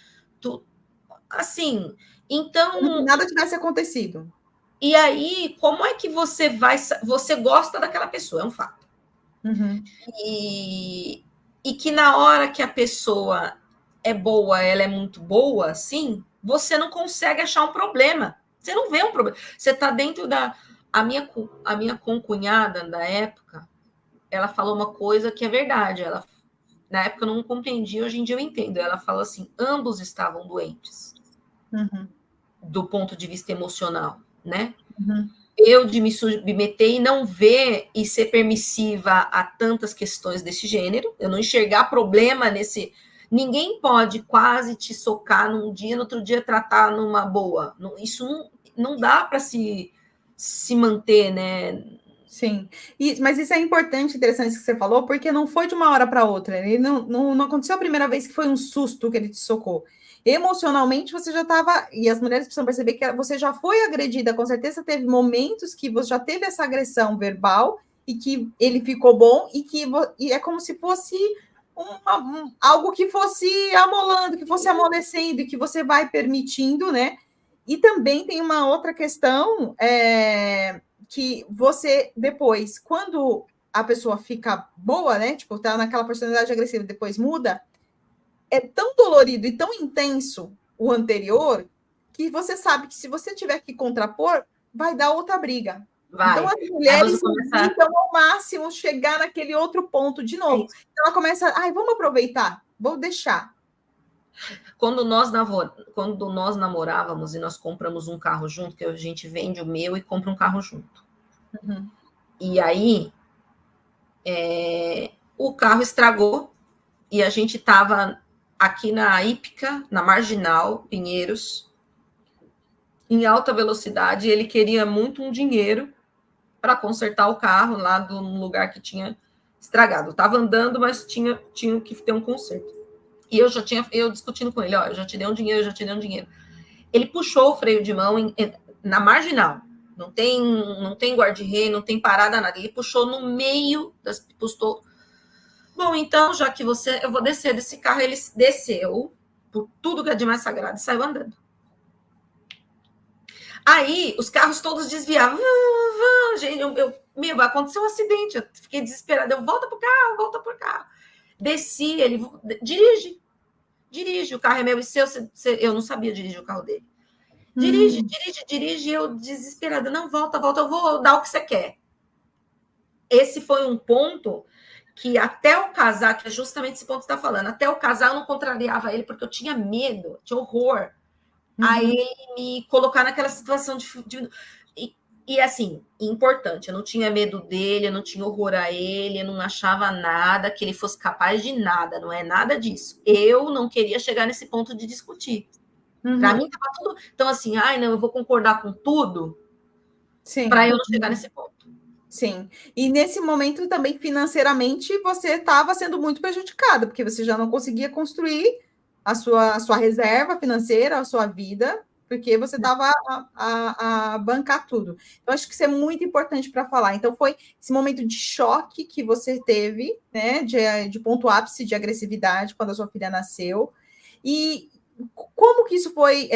assim, então... Como se nada tivesse acontecido. E aí, como é que você gosta daquela pessoa? É um fato. Uhum. E que na hora que a pessoa é boa, ela é muito boa, assim, você não consegue achar um problema. Você não vê um problema. Você está dentro da... A minha concunhada da época, ela falou uma coisa que é verdade. Ela, na época eu não compreendi, hoje em dia eu entendo. Ela falou assim, ambos estavam doentes, Uhum. do ponto de vista emocional, né? Uhum. Eu de me submeter e não ver e ser permissiva a tantas questões desse gênero, eu não enxergar problema nesse... Ninguém pode quase te socar num dia, no outro dia tratar numa boa. Isso não dá para se manter, né? Sim, mas isso é importante, interessante que você falou, porque não foi de uma hora para outra. Ele não aconteceu a primeira vez que foi um susto que ele te socou. Emocionalmente, você já estava. E as mulheres precisam perceber que você já foi agredida, com certeza teve momentos que você já teve essa agressão verbal e que ele ficou bom, e é como se fosse algo que fosse amolando, que fosse amolecendo, e que você vai permitindo, né? E também tem uma outra questão. Que você depois, quando a pessoa fica boa, né? Tipo, tá naquela personalidade agressiva, depois muda, é tão dolorido e tão intenso o anterior que você sabe que se você tiver que contrapor, vai dar outra briga. Então, Vai. as Aí você mulheres começa. evitam ao máximo chegar naquele outro ponto de novo. Então, ela começa, ai, vamos aproveitar, vou deixar. Quando nós namorávamos e nós compramos um carro junto, que a gente vende o meu e compra um carro junto. Uhum. E aí o carro estragou e a gente estava aqui na Ípica, na Marginal, Pinheiros, em alta velocidade. E ele queria muito um dinheiro para consertar o carro lá do lugar que tinha estragado. Estava andando, mas tinha que ter um conserto. E eu discutindo com ele, ó, eu já te dei um dinheiro, eu já te dei um dinheiro. Ele puxou o freio de mão na Marginal. Não tem guarda-rei, não tem parada, nada. Ele puxou no meio postou. Bom, então, já que eu vou descer desse carro. Ele desceu por tudo que é de mais sagrado e saiu andando. Aí, os carros todos desviavam. Gente, vai acontecer um acidente. Eu fiquei desesperada. Eu volta pro carro. Desci, ele dirige. O carro é meu e seu. Eu não sabia dirigir o carro dele. Dirige. Eu desesperada. Não, volta. Eu vou dar o que você quer. Esse foi um ponto que até o casar, que é justamente esse ponto que você está falando, até o casar eu não contrariava ele, porque eu tinha medo, tinha horror a ele me colocar naquela situação e assim, importante, eu não tinha medo dele, eu não tinha horror a ele, eu não achava nada, que ele fosse capaz de nada, não é nada disso. Eu não queria chegar nesse ponto de discutir. Para mim estava tudo... Então assim, não, eu vou concordar com tudo para eu não chegar nesse ponto. Sim. E nesse momento também financeiramente você estava sendo muito prejudicada, porque você já não conseguia construir a sua reserva financeira, a sua vida, porque você estava a bancar tudo. Então, acho que isso é muito importante para falar. Então, foi esse momento de choque que você teve, né? De ponto ápice de agressividade quando a sua filha nasceu. E como que isso foi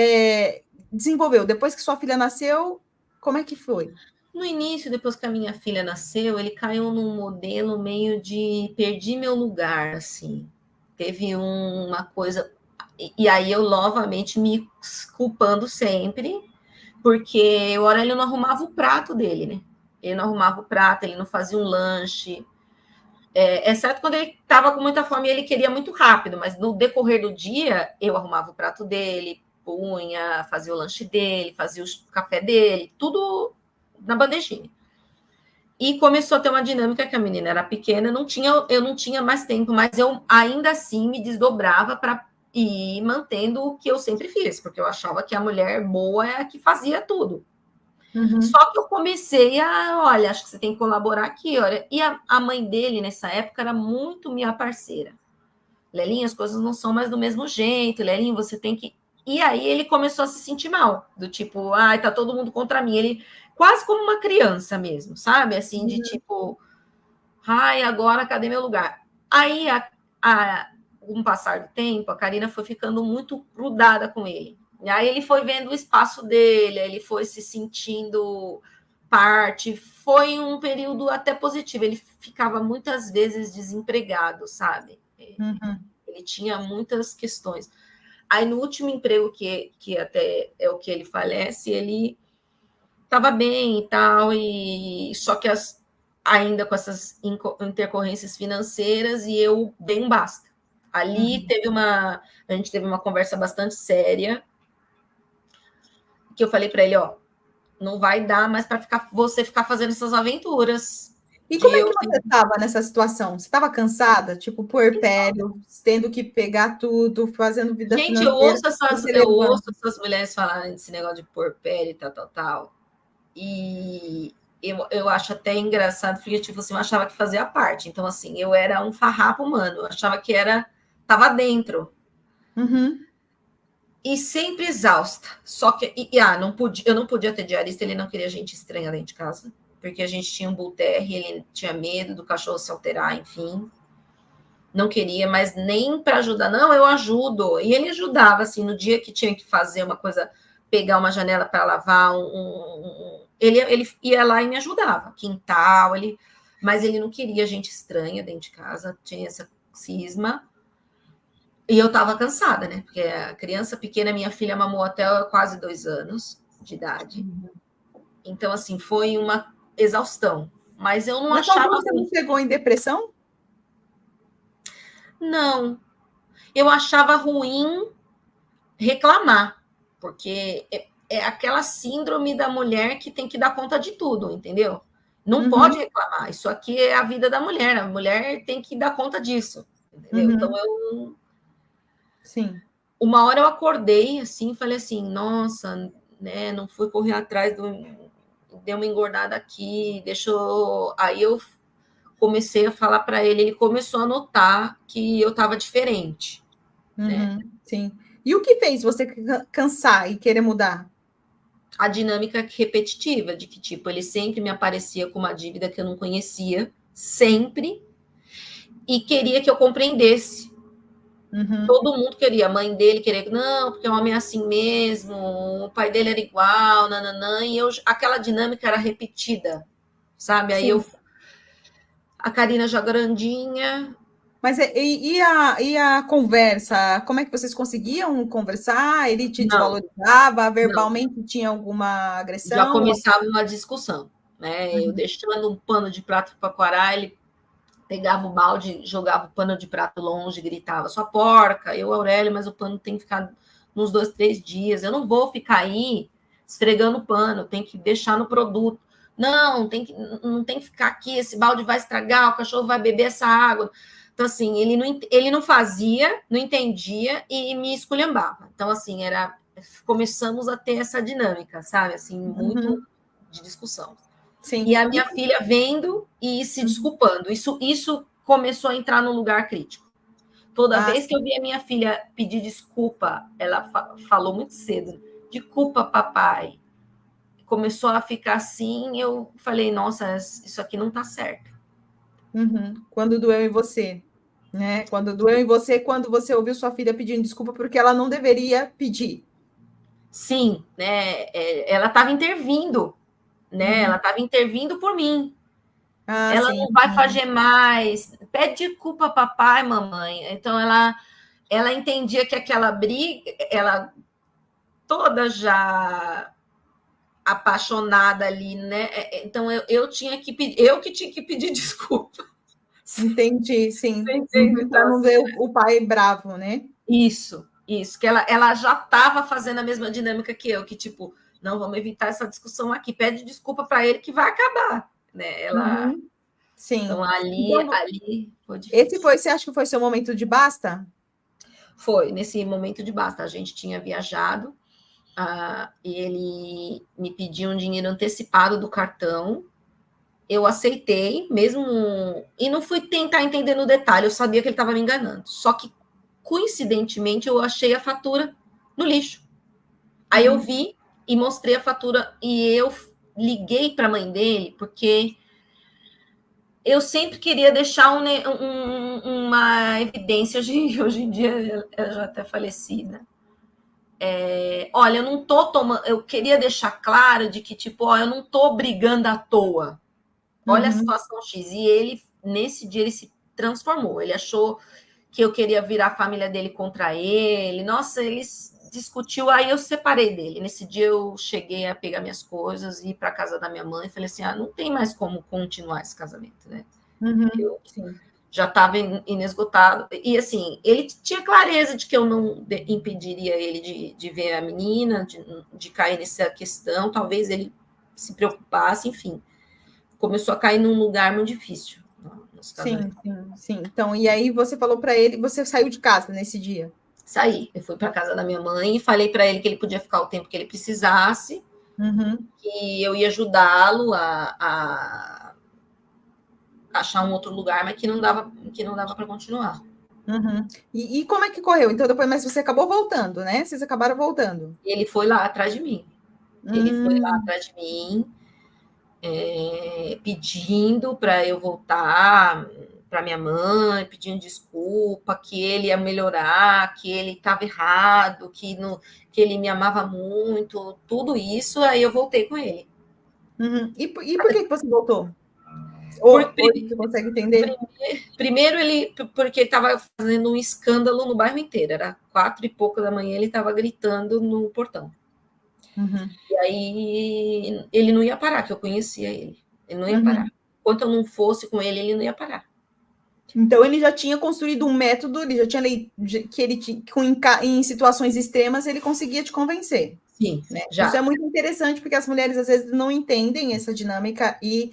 desenvolveu? Depois que sua filha nasceu, como é que foi? No início, depois que a minha filha nasceu, ele caiu num modelo meio de perdi meu lugar, assim. Teve uma coisa... E aí eu novamente me culpando sempre, porque hora ele não arrumava o prato dele, né? Ele não arrumava o prato, ele não fazia um lanche. Exceto quando ele estava com muita fome e ele queria muito rápido, mas no decorrer do dia, eu arrumava o prato dele, punha, fazia o lanche dele, fazia o café dele, tudo na bandejinha. E começou a ter uma dinâmica que a menina era pequena, eu não tinha mais tempo, mas eu ainda assim me desdobrava para ir mantendo o que eu sempre fiz, porque eu achava que a mulher boa é a que fazia tudo. Só que eu comecei olha, acho que você tem que colaborar aqui, olha. E a mãe dele, nessa época, era muito minha parceira. Lelinha, as coisas não são mais do mesmo jeito, Lelinha, você tem que... E aí ele começou a se sentir mal, do tipo, tá todo mundo contra mim. Ele quase como uma criança mesmo, sabe? Assim, de tipo, agora cadê meu lugar? Aí, com o passar do tempo, a Karina foi ficando muito grudada com ele. E aí ele foi vendo o espaço dele, ele foi se sentindo parte. Foi um período até positivo. Ele ficava muitas vezes desempregado, sabe? Uhum. Ele tinha muitas questões. Aí, no último emprego, que até é o que ele falece, ele estava bem e tal, e só que ainda com essas intercorrências financeiras, e eu dei um basta. Ali a gente teve uma conversa bastante séria, que eu falei para ele, ó, não vai dar mais para você ficar fazendo essas aventuras E de como é eu. que você estava nessa situação? Você estava cansada? Tipo, puerpério, tendo que pegar tudo, fazendo vida Gente, financeira, você eu levando. ouço essas mulheres falarem desse negócio de pôr pele, tal, tal, tal. E eu acho até engraçado, porque tipo assim, eu achava que fazia parte. Então, assim, eu era um farrapo humano, eu achava que estava dentro. Uhum. E sempre exausta. Só que não podia, eu não podia ter diarista, ele não queria gente estranha dentro de casa, porque a gente tinha um bull terry, ele tinha medo do cachorro se alterar, enfim. Não queria, mas nem para ajudar, não, eu ajudo. E ele ajudava, assim, no dia que tinha que fazer uma coisa, pegar uma janela para lavar, ele ia lá e me ajudava, quintal, mas ele não queria gente estranha dentro de casa, tinha essa cisma. E eu estava cansada, né? Porque a criança pequena, minha filha mamou até quase 2 anos de idade. Então, assim, foi uma exaustão. Mas eu não Nessa achava altura você não ruim. chegou em depressão? Não, eu achava ruim reclamar, porque é aquela síndrome da mulher que tem que dar conta de tudo, entendeu? Não pode Uhum, reclamar. Isso aqui é a vida da mulher. A mulher tem que dar conta disso, entendeu? Então, uhum, sim. uma hora eu acordei assim, falei assim, nossa, né? Não fui correr atrás deu uma engordada aqui, deixou. Aí eu comecei a falar para ele, ele começou a notar que eu estava diferente, né? Uhum, sim. E o que fez você cansar e querer mudar? A dinâmica repetitiva de que, tipo, ele sempre me aparecia com uma dívida que eu não conhecia, sempre, e queria que eu compreendesse. Uhum, Todo mundo queria, a mãe dele queria, não, porque o homem é assim mesmo, o pai dele era igual, nananã, e aquela dinâmica era repetida, sabe? sim. A Karina já grandinha, Mas e a conversa? Como é que vocês conseguiam conversar? Ele te não, desvalorizava? não, Verbalmente tinha alguma já agressão? começava uma discussão, né? Eu Uhum, deixando um pano de prato para quarar, ele pegava o balde, jogava o pano de prato longe, gritava, sua porca, eu, Aurélio, mas o pano tem que ficar uns 2, 3 dias, eu não vou ficar aí esfregando o pano, tem que deixar no produto. Não, não tem que ficar aqui, esse balde vai estragar, o cachorro vai beber essa água. Então, assim, ele não fazia, não entendia e me esculhambava. Então, assim, começamos a ter essa dinâmica, sabe? Assim, muito uhum, de discussão. sim. E a minha filha vendo e se Uhum. desculpando. Isso começou a entrar num lugar crítico. Toda Ah, vez que eu vi a minha filha pedir desculpa, ela falou muito cedo: desculpa, papai. Começou a ficar assim, eu falei: nossa, isso aqui não tá certo. uhum. Quando doeu em você, né? Quando doeu em você, quando você ouviu sua filha pedindo desculpa porque ela não deveria pedir. Sim, né? Ela estava intervindo, né? Ela Uhum. estava intervindo por mim. Ah, Ela sim. não vai fazer mais. Pede desculpa, papai, mamãe. Então ela entendia que aquela briga, ela toda já apaixonada ali, né? Então eu tinha que pedir, eu que tinha que pedir desculpa. Entendi, sim. Entende? Uhum. Para Então, não assim, ver o pai bravo, né? isso, que ela já estava fazendo a mesma dinâmica que eu, que tipo, não, vamos evitar essa discussão aqui, pede desculpa para ele que vai acabar, né? Uhum. Então Sim. Então, ali foi esse difícil. foi, você acha que foi seu momento de basta? Foi nesse momento de basta, a gente tinha viajado, e ele me pediu um dinheiro antecipado do cartão. Eu aceitei, mesmo. E não fui tentar entender no detalhe, eu sabia que ele estava me enganando. Só que, coincidentemente, eu achei a fatura no lixo. Aí eu Uhum. vi e mostrei a fatura. E eu liguei para a mãe dele, porque eu sempre queria deixar uma evidência. Hoje em dia, ela já até falecida. olha, eu não tô tomando, eu queria deixar claro de que, tipo, ó, eu não tô brigando à toa. Olha a situação X. E ele, nesse dia, ele se transformou. Ele achou que eu queria virar a família dele contra ele. Nossa, ele discutiu, aí eu separei dele. Nesse dia eu cheguei a pegar minhas coisas e ir para casa da minha mãe e falei assim, não tem mais como continuar esse casamento, né? Eu Sim. já estava inesgotado. E assim, ele tinha clareza de que eu não impediria ele de ver a menina, de cair nessa questão. Talvez ele se preocupasse, enfim. Começou a cair num lugar muito difícil. Sim. Então, e aí você falou para ele, você saiu de casa nesse dia? Saí. Eu fui para casa da minha mãe e falei para ele que ele podia ficar o tempo que ele precisasse, que eu ia ajudá-lo a achar um outro lugar, mas que não dava para continuar. E como é que correu? Então, depois, mas você acabou voltando, né? Vocês acabaram voltando. Ele foi lá atrás de mim. Ele foi lá atrás de mim, pedindo para eu voltar para minha mãe, pedindo desculpa, que ele ia melhorar, que ele estava errado, que ele me amava muito, tudo isso, aí eu voltei com ele. E por que você voltou? Hoje você consegue entender? Primeiro, porque ele estava fazendo um escândalo no bairro inteiro, era 4 e pouco da manhã, ele estava gritando no portão. E aí ele não ia parar, que eu conhecia ele. Ele não ia parar. Enquanto eu não fosse com ele, ele não ia parar. Então ele já tinha construído um método, ele já tinha que ele em situações extremas ele conseguia te convencer. Sim, né? já. Isso é muito interessante porque as mulheres às vezes não entendem essa dinâmica e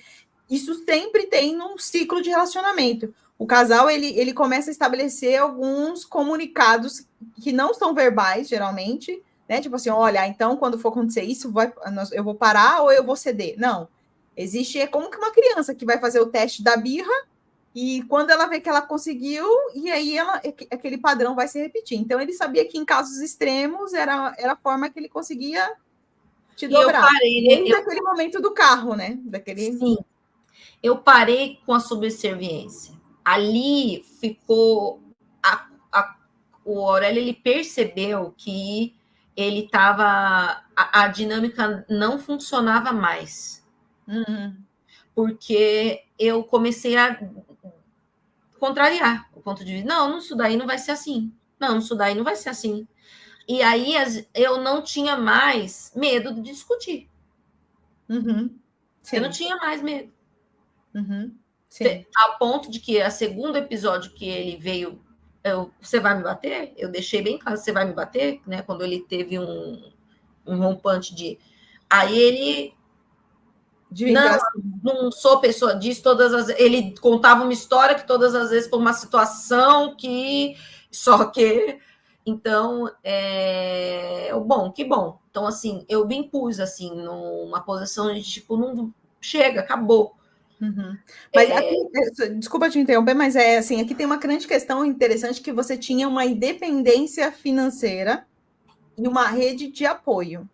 isso sempre tem num ciclo de relacionamento. O casal ele começa a estabelecer alguns comunicados que não são verbais geralmente, né? Tipo assim, olha, então quando for acontecer isso, eu vou parar ou eu vou ceder? Não. É como que uma criança que vai fazer o teste da birra e quando ela vê que ela conseguiu, e aí aquele padrão vai se repetir. Então, ele sabia que em casos extremos era a forma que ele conseguia te dobrar. Eu parei, daquele momento do carro, né? Sim, eu parei com a subserviência. Ali ficou... o Aurélio, ele percebeu que ele estava... A dinâmica não funcionava mais. Porque eu comecei a contrariar o ponto de vista. Não, isso daí não vai ser assim. Não, isso daí não vai ser assim. E aí eu não tinha mais medo de discutir. Eu não tinha mais medo. Ao ponto de que, a segundo episódio que ele veio, você vai me bater? Eu deixei bem claro, você vai me bater? Né? Quando ele teve um rompante de... Aí ele... Não sou pessoa disso, ele contava uma história que todas as vezes foi uma situação que... Só que... Então, bom, que bom. Então, assim, eu me impus, assim, numa posição de, tipo, não chega, acabou. Mas aqui, desculpa te interromper, mas assim, aqui tem uma grande questão interessante que você tinha uma independência financeira e uma rede de apoio.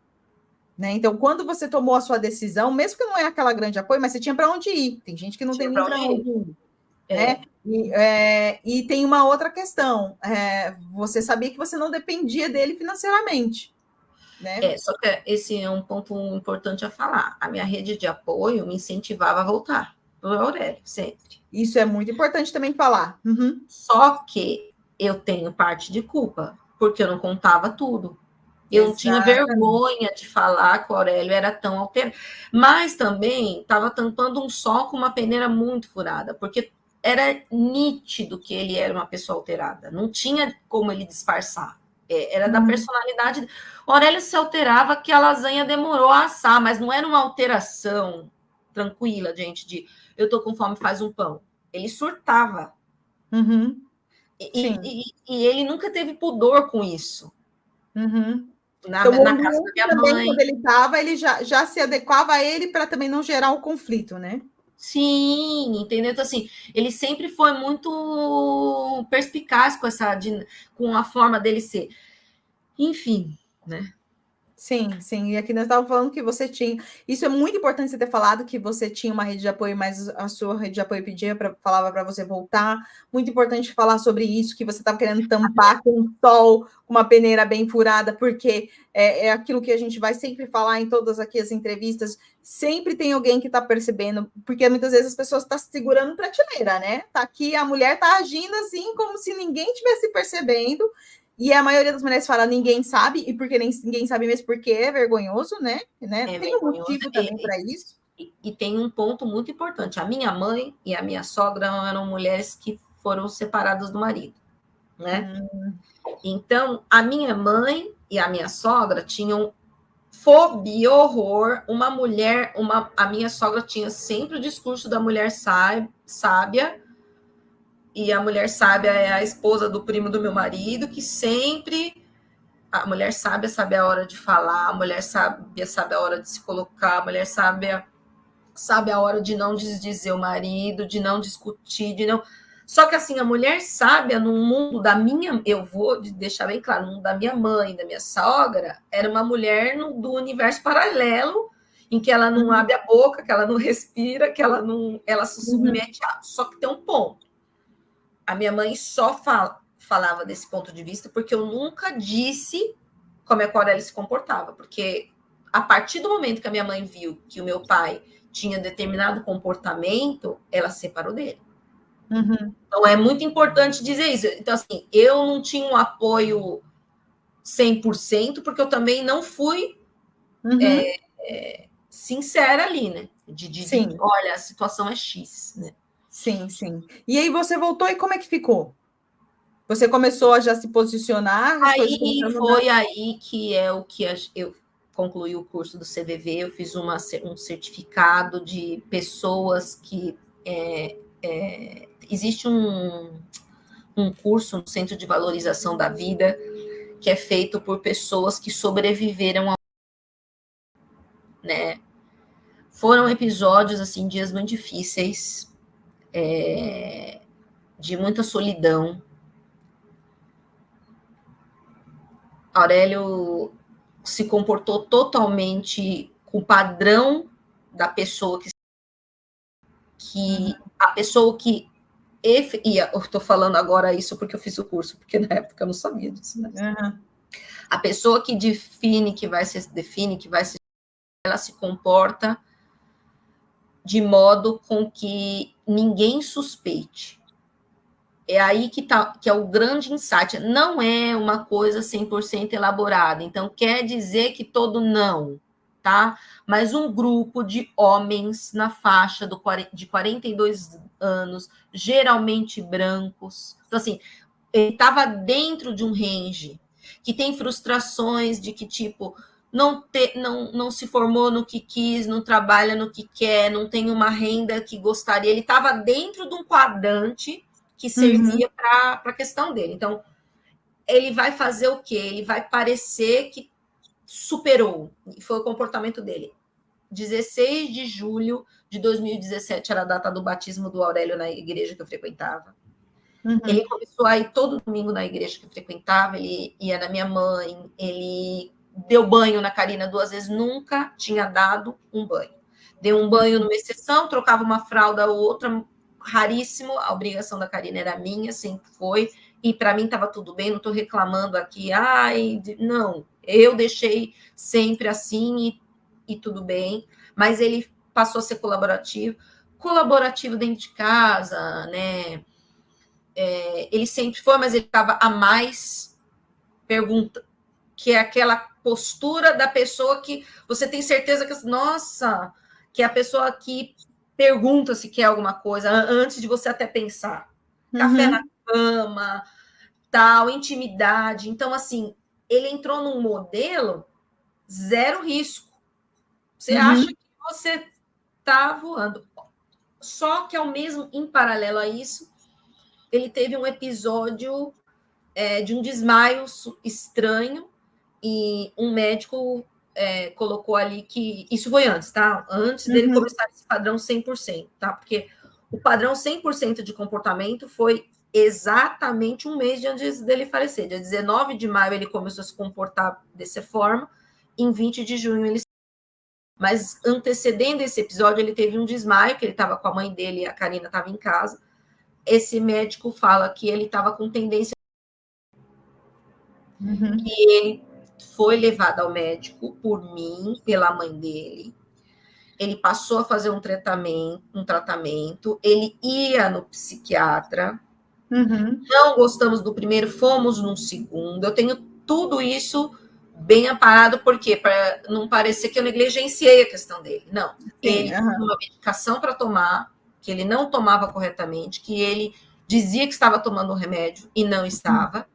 Né? Então, quando você tomou a sua decisão, mesmo que não é aquela grande apoio, mas você tinha para onde ir. Tem gente que não tem nem para onde ir. Né? E tem uma outra questão. Você sabia que você não dependia dele financeiramente. Né? Só que esse é um ponto importante a falar. A minha rede de apoio me incentivava a voltar para o Aurélio, sempre. Isso é muito importante também falar. Só que eu tenho parte de culpa, porque eu não contava tudo. Eu não tinha vergonha de falar que o Aurélio era tão alterado. Mas também estava tampando um sol com uma peneira muito furada, porque era nítido que ele era uma pessoa alterada. Não tinha como ele disfarçar. Era da personalidade. O Aurélio se alterava que a lasanha demorou a assar, mas não era uma alteração tranquila, gente, de eu tô com fome, faz um pão. Ele surtava. E ele nunca teve pudor com isso. Na casa da minha mãe, quando ele estava, ele já se adequava a ele para também não gerar um conflito, né? Sim, entendeu? Então, assim, ele sempre foi muito perspicaz com a forma dele ser. Enfim, né? Sim, sim. E aqui nós estávamos falando que você tinha. Isso é muito importante você ter falado que você tinha uma rede de apoio, mas a sua rede de apoio falava para você voltar. Muito importante falar sobre isso, que você estava querendo tampar com um sol, com uma peneira bem furada, porque é aquilo que a gente vai sempre falar em todas aqui as entrevistas. Sempre tem alguém que está percebendo, porque muitas vezes as pessoas estão segurando prateleira, né? Tá aqui, a mulher está agindo assim, como se ninguém estivesse percebendo. E a maioria das mulheres fala, ninguém sabe, e porque ninguém sabe mesmo porque é vergonhoso, né? É Tem um vergonhoso. motivo também para isso. E tem um ponto muito importante. A minha mãe e a minha sogra eram mulheres que foram separadas do marido, né? Então, a minha mãe e a minha sogra tinham fobia, horror. A minha sogra tinha sempre o discurso da mulher sábia, e a mulher sábia é a esposa do primo do meu marido, que sempre a mulher sábia sabe a hora de falar, a mulher sábia sabe a hora de se colocar, a mulher sábia sabe a hora de não desdizer o marido, de não discutir, de não. Só que assim, a mulher sábia no mundo da minha, eu vou deixar bem claro, no mundo da minha mãe, da minha sogra, era uma mulher do universo paralelo, em que ela não abre a boca, que ela não respira, que ela se submete a. Só que tem um ponto. A minha mãe só falava desse ponto de vista porque eu nunca disse como é que a Aurélia se comportava, porque a partir do momento que a minha mãe viu que o meu pai tinha determinado comportamento, ela se separou dele. Então, é muito importante dizer isso. Então, assim, eu não tinha um apoio 100%, porque eu também não fui sincera ali, né? Sim, olha, a situação é X, né? sim, sim. E aí você voltou e como é que ficou? Você começou a já se posicionar, as coisas Aí começaram a mudar? foi aí que é o que eu concluí o curso do CVV, eu fiz um certificado de pessoas que existe um curso no Centro de Valorização da Vida que é feito por pessoas que sobreviveram, né? Foram episódios, assim, dias muito difíceis, de muita solidão. Aurélio se comportou totalmente com o padrão da pessoa que a pessoa que e eu estou falando agora isso porque eu fiz o curso, porque na época eu não sabia disso, né? A pessoa que define que vai se ela se comporta de modo com que ninguém suspeite. É aí que é o grande insight. Não é uma coisa 100% elaborada. Então, quer dizer que todo não, tá? Mas um grupo de homens na faixa de 42 anos, geralmente brancos. Então, assim, ele estava dentro de um range que tem frustrações de que, tipo, não se formou no que quis, não trabalha no que quer, não tem uma renda que gostaria. Ele estava dentro de um quadrante que servia para a questão dele. Então, ele vai fazer o quê? Ele vai parecer que superou. E foi o comportamento dele. 16 de julho de 2017 era a data do batismo do Aurélio na igreja que eu frequentava. Ele começou a ir todo domingo na igreja que eu frequentava, ele ia na minha mãe, ele deu banho na Karina 2 vezes, nunca tinha dado um banho. Deu um banho numa exceção, trocava uma fralda ou outra, raríssimo, a obrigação da Karina era minha, sempre foi, e para mim estava tudo bem, não estou reclamando aqui, não, eu deixei sempre assim e tudo bem, mas ele passou a ser colaborativo dentro de casa, né? Ele sempre foi, mas ele estava a mais pergunta, que é aquela postura da pessoa que você tem certeza que, nossa, que é a pessoa que pergunta se quer alguma coisa antes de você até pensar. Café na cama, tal, intimidade. Então, assim, ele entrou num modelo zero risco. Você acha que você está voando. Só que, ao mesmo, em paralelo a isso, ele teve um episódio de um desmaio estranho e um médico colocou ali que... Isso foi antes, tá? Antes dele começar esse padrão 100%, tá? Porque o padrão 100% de comportamento foi exatamente um mês antes dele falecer. Dia 19 de maio ele começou a se comportar dessa forma em 20 de junho ele... Mas antecedendo esse episódio, ele teve um desmaio, que ele estava com a mãe dele e a Karina estava em casa. Esse médico fala que ele estava com tendência... E ele foi levado ao médico por mim, pela mãe dele. Ele passou a fazer um tratamento, ele ia no psiquiatra. Não gostamos do primeiro, fomos no segundo. Eu tenho tudo isso bem amparado, por quê? Para não parecer que eu negligenciei a questão dele. Não. Ele tinha uma medicação para tomar, que ele não tomava corretamente, que ele dizia que estava tomando um remédio e não estava.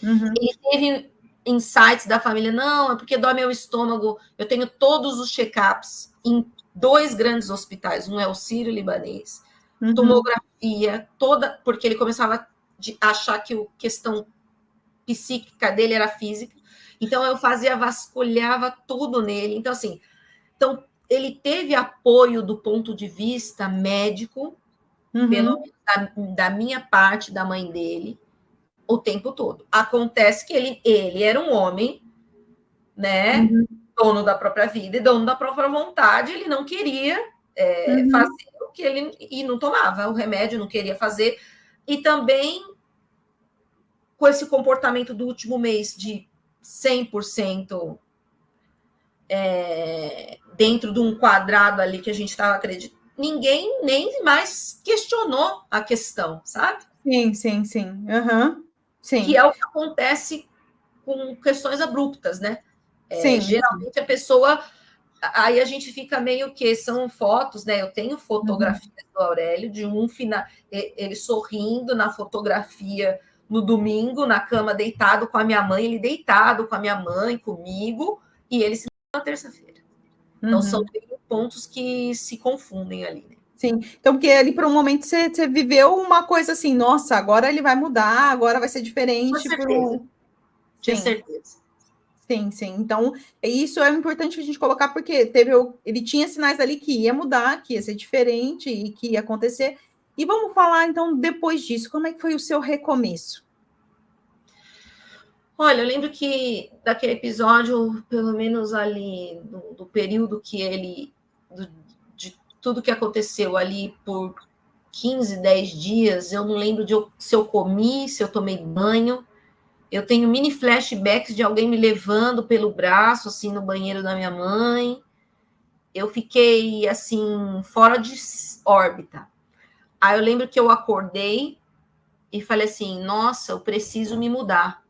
Ele teve insights da família, não, é porque dói meu estômago. Eu tenho todos os check-ups em 2 grandes hospitais, um é o Sírio-Libanês, tomografia, toda, porque ele começava a achar que a questão psíquica dele era física. Então, eu vasculhava tudo nele. Então, assim, ele teve apoio do ponto de vista médico, pelo menos da minha parte, da mãe dele, o tempo todo. Acontece que ele era um homem, né, dono da própria vida e dono da própria vontade, ele não queria fazer o que ele... E não tomava o remédio, não queria fazer. E também, com esse comportamento do último mês de 100% dentro de um quadrado ali que a gente estava acreditando, ninguém nem mais questionou a questão, sabe? Sim. Sim. Que é o que acontece com questões abruptas, né? Sim. Geralmente a pessoa... Aí a gente fica meio que... São fotos, né? Eu tenho fotografias do Aurélio, de um final... Ele sorrindo na fotografia no domingo, na cama, deitado com a minha mãe, ele deitado com a minha mãe, comigo, e ele se na terça-feira. Então, são pontos que se confundem ali, né? Sim, então, porque ali por um momento você viveu uma coisa assim, nossa, agora ele vai mudar, agora vai ser diferente. Tinha certeza. Sim. Então, isso é importante a gente colocar, porque ele tinha sinais ali que ia mudar, que ia ser diferente e que ia acontecer. E vamos falar, então, depois disso, como é que foi o seu recomeço? Olha, eu lembro que daquele episódio, pelo menos ali, do período que ele... de tudo que aconteceu ali por 15, 10 dias, eu não lembro se eu comi, se eu tomei banho. Eu tenho mini flashbacks de alguém me levando pelo braço, assim, no banheiro da minha mãe. Eu fiquei, assim, fora de órbita. Aí eu lembro que eu acordei e falei assim, nossa, eu preciso me mudar.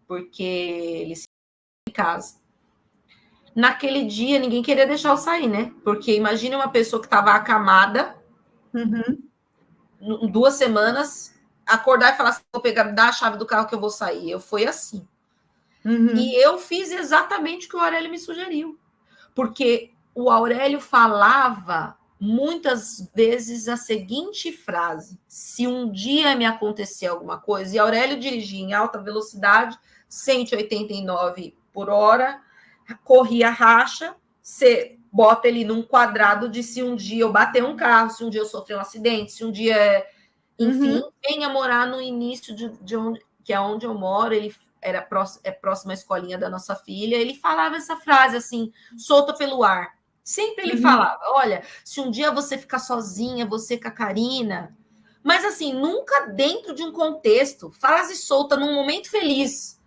Porque ele se em casa. Naquele dia, ninguém queria deixar eu sair, né? Porque imagine uma pessoa que estava acamada, 2 semanas, acordar e falar assim, vou pegar, dar a chave do carro que eu vou sair. Eu fui assim. E eu fiz exatamente o que o Aurélio me sugeriu. Porque o Aurélio falava muitas vezes a seguinte frase: se um dia me acontecer alguma coisa, e Aurélio dirigia em alta velocidade, 189 por hora, corria racha, você bota ele num quadrado de se um dia eu bater um carro, se um dia eu sofrer um acidente, se um dia... Enfim, venha morar no início de onde, que é onde eu moro, ele é próximo à escolinha da nossa filha, ele falava essa frase assim, solta pelo ar. Sempre ele falava, olha, se um dia você ficar sozinha, você com a Karina, mas assim, nunca dentro de um contexto, frase solta num momento feliz.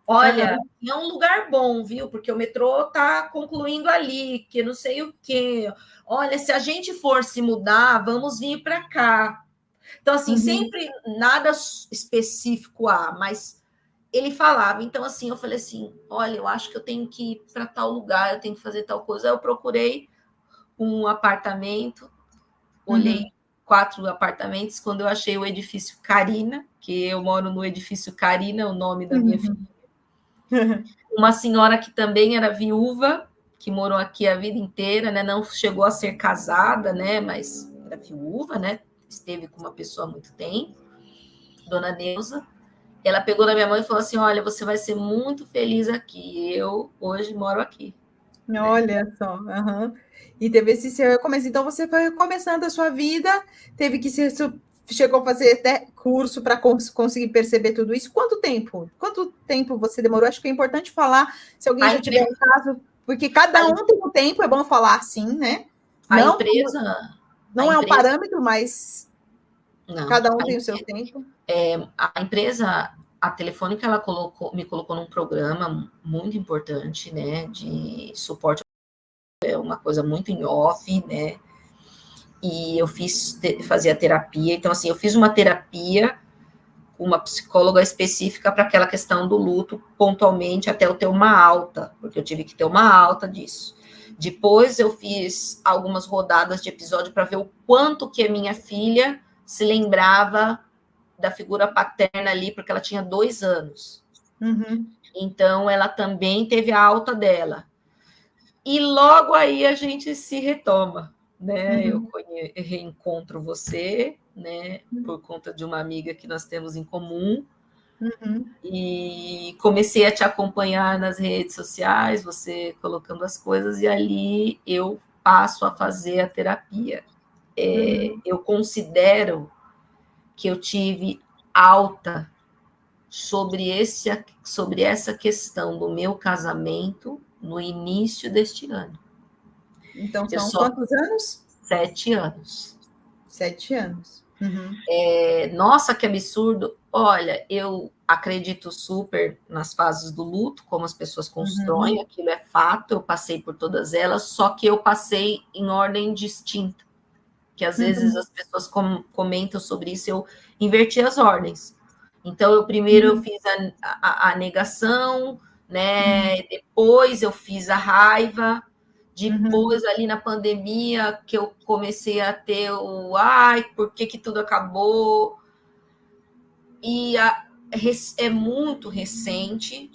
Olha, é um lugar bom, viu? Porque o metrô tá concluindo ali, que não sei o quê. Olha, se a gente for se mudar, vamos vir para cá. Então, assim, sempre nada específico mas ele falava. Então, assim, eu falei assim, olha, eu acho que eu tenho que ir para tal lugar, eu tenho que fazer tal coisa. Aí eu procurei um apartamento, olhei 4 apartamentos, quando eu achei o edifício Karina, que eu moro no edifício Karina, o nome da minha filha. Uma senhora que também era viúva, que morou aqui a vida inteira, né? Não chegou a ser casada, né? Mas era viúva, né? Esteve com uma pessoa há muito tempo, Dona Neuza. Ela pegou na minha mão e falou assim, olha, você vai ser muito feliz aqui. Eu hoje moro aqui. Olha só. E teve esse seu recomeço. Então, você foi começando a sua vida, teve que se chegou a fazer até curso para conseguir perceber tudo isso. Quanto tempo? Quanto tempo você demorou? Acho que é importante falar, se alguém A já tiver empresa, um caso, porque cada um tem um tempo, é bom falar assim, né? a Não, empresa, a não é um empresa, parâmetro, mas não, cada um tem o seu tempo. a empresa, a Telefônica, ela me colocou num programa muito importante, né, de suporte, é uma coisa muito em off, né, e eu fazia terapia, então assim, eu fiz uma terapia com uma psicóloga específica para aquela questão do luto, pontualmente, até eu ter uma alta, porque eu tive que ter uma alta disso. Depois eu fiz algumas rodadas de episódio para ver o quanto que a minha filha se lembrava da figura paterna ali, porque ela tinha 2 anos. Uhum. Então, ela também teve a alta dela. E logo aí a gente se retoma, né? Uhum. Eu reencontro você, né? Por conta de uma amiga que nós temos em comum. Uhum. E comecei a te acompanhar nas redes sociais, você colocando as coisas, e ali eu passo a fazer a terapia. Uhum. Eu considero que eu tive alta sobre essa questão do meu casamento no início deste ano. Então, Eu são só quantos anos? 7 anos. 7 anos. Uhum. Nossa, que absurdo. Olha, eu acredito super nas fases do luto, como as pessoas constroem, Uhum. aquilo é fato, eu passei por todas elas, só que eu passei em ordem distinta, que às vezes Uhum. as pessoas comentam sobre isso, eu inverti as ordens. Então, primeiro eu Uhum. fiz a negação, Uhum. né? Depois eu fiz a raiva, Uhum. depois, ali na pandemia, que eu comecei a ter ai, por que que tudo acabou? E é muito recente,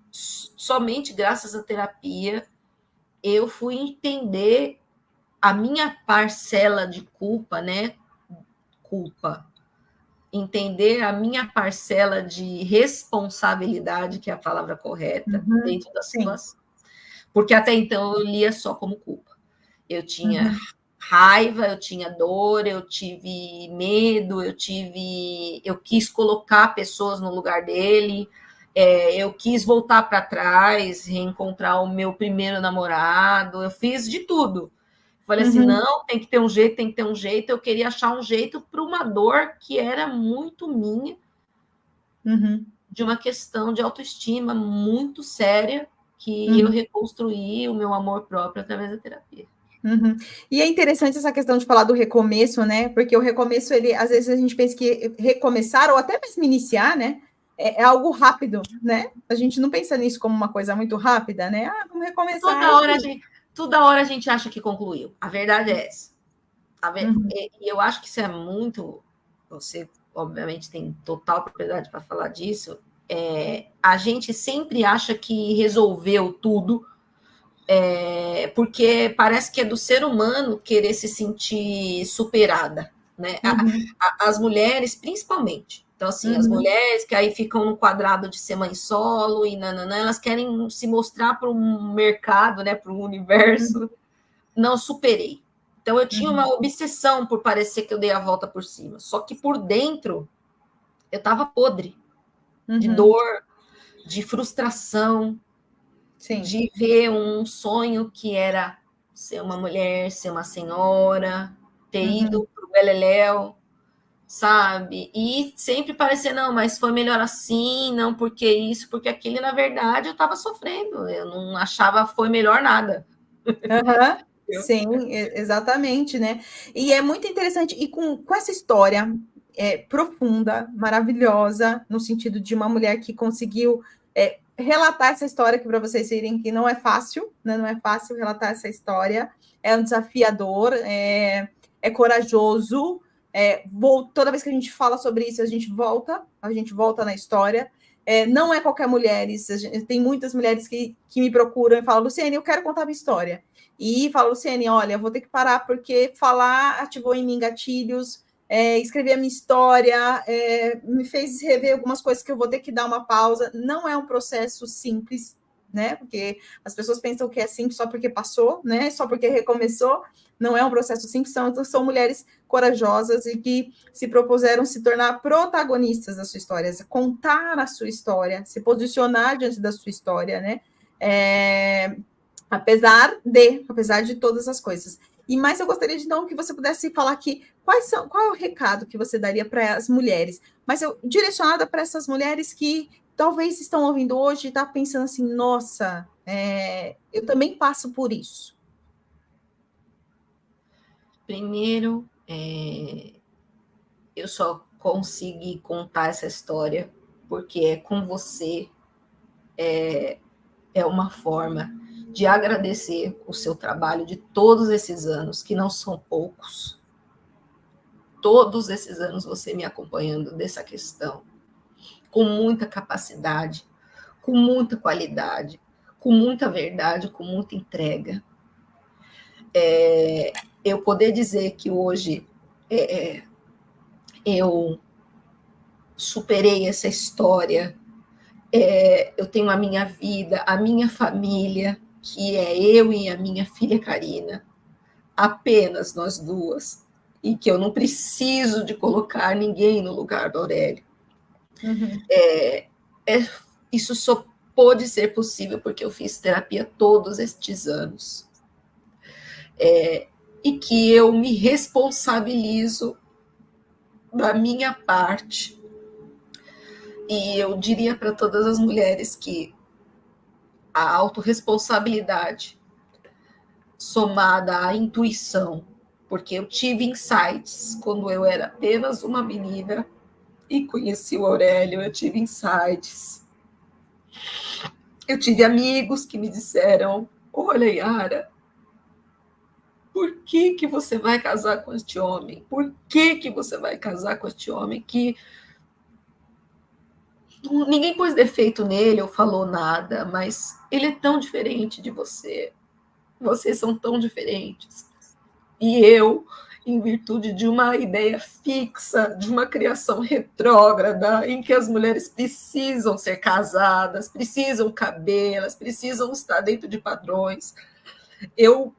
somente graças à terapia, eu fui entender a minha parcela de culpa, né? Culpa. Entender a minha parcela de responsabilidade, que é a palavra correta, Uhum. dentro da Sim. situação. Porque até então eu lia só como culpa. Eu tinha Uhum. raiva, eu tinha dor, eu tive medo, eu quis colocar pessoas no lugar dele, eu quis voltar para trás, reencontrar o meu primeiro namorado, eu fiz de tudo. Falei assim, Uhum. não, tem que ter um jeito, tem que ter um jeito. Eu queria achar um jeito para uma dor que era muito minha, Uhum. de uma questão de autoestima muito séria, que eu Uhum. reconstruí o meu amor próprio através da terapia. Uhum. E é interessante essa questão de falar do recomeço, né? Porque o recomeço, ele, às vezes a gente pensa que recomeçar, ou até mesmo iniciar, né? É algo rápido, né? A gente não pensa nisso como uma coisa muito rápida, né? Ah, vamos recomeçar. Toda hora a gente acha que concluiu. A verdade é essa. Uhum. E eu acho que isso é muito. Você, obviamente, tem total propriedade para falar disso. A gente sempre acha que resolveu tudo, porque parece que é do ser humano querer se sentir superada, né? Uhum. As mulheres, principalmente. Então, assim, as Uhum. mulheres que aí ficam no quadrado de ser mãe solo e nananã, elas querem se mostrar para um mercado, né, para o universo. Não, superei. Então, eu tinha uma Uhum. obsessão por parecer que eu dei a volta por cima. Só que por dentro, eu estava podre de Uhum. dor, de frustração, Sim. de ver um sonho que era ser uma mulher, ser uma senhora, ter Uhum. ido para o Beleléu, sabe? E sempre parecer, não, mas foi melhor assim, não porque isso, porque aquilo, e na verdade eu estava sofrendo, eu não achava foi melhor nada. Uhum. Sim, exatamente, né? E é muito interessante, e com essa história profunda, maravilhosa, no sentido de uma mulher que conseguiu relatar essa história, que para vocês verem que não é fácil, né? Não é fácil relatar essa história, é um desafiador, é corajoso. Toda vez que a gente fala sobre isso, a gente volta na história. Não é qualquer mulher, tem muitas mulheres que me procuram e falam, Luciene, eu quero contar minha história. E fala, Luciene, olha, vou ter que parar porque falar ativou em mim gatilhos, escrever a minha história, me fez rever algumas coisas que eu vou ter que dar uma pausa. Não é um processo simples, né? Porque as pessoas pensam que é simples só porque passou, né? Só porque recomeçou. Não é um processo simples, são mulheres corajosas e que se propuseram se tornar protagonistas da sua história, contar a sua história, se posicionar diante da sua história, né? Apesar de todas as coisas. E mais eu gostaria de então que você pudesse falar aqui qual é o recado que você daria para as mulheres, mas direcionada para essas mulheres que talvez estão ouvindo hoje e estão pensando assim, nossa, eu também passo por isso. Primeiro, eu só consegui contar essa história porque é com você, é uma forma de agradecer o seu trabalho de todos esses anos, que não são poucos. Todos esses anos você me acompanhando dessa questão, com muita capacidade, com muita qualidade, com muita verdade, com muita entrega. Eu poder dizer que hoje eu superei essa história, eu tenho a minha vida, a minha família, que é eu e a minha filha Karina, apenas nós duas, e que eu não preciso de colocar ninguém no lugar do Aurélio. Uhum. Isso só pôde ser possível porque eu fiz terapia todos estes anos. E que eu me responsabilizo da minha parte. E eu diria para todas as mulheres que a autorresponsabilidade somada à intuição, porque eu tive insights quando eu era apenas uma menina e conheci o Aurélio, eu tive insights. Eu tive amigos que me disseram, olha, Yara, por que você vai casar com este homem? Por que você vai casar com este homem que ninguém pôs defeito nele ou falou nada, mas ele é tão diferente de você. Vocês são tão diferentes. E eu, em virtude de uma ideia fixa, de uma criação retrógrada, em que as mulheres precisam ser casadas, precisam caber, elas precisam estar dentro de padrões, eu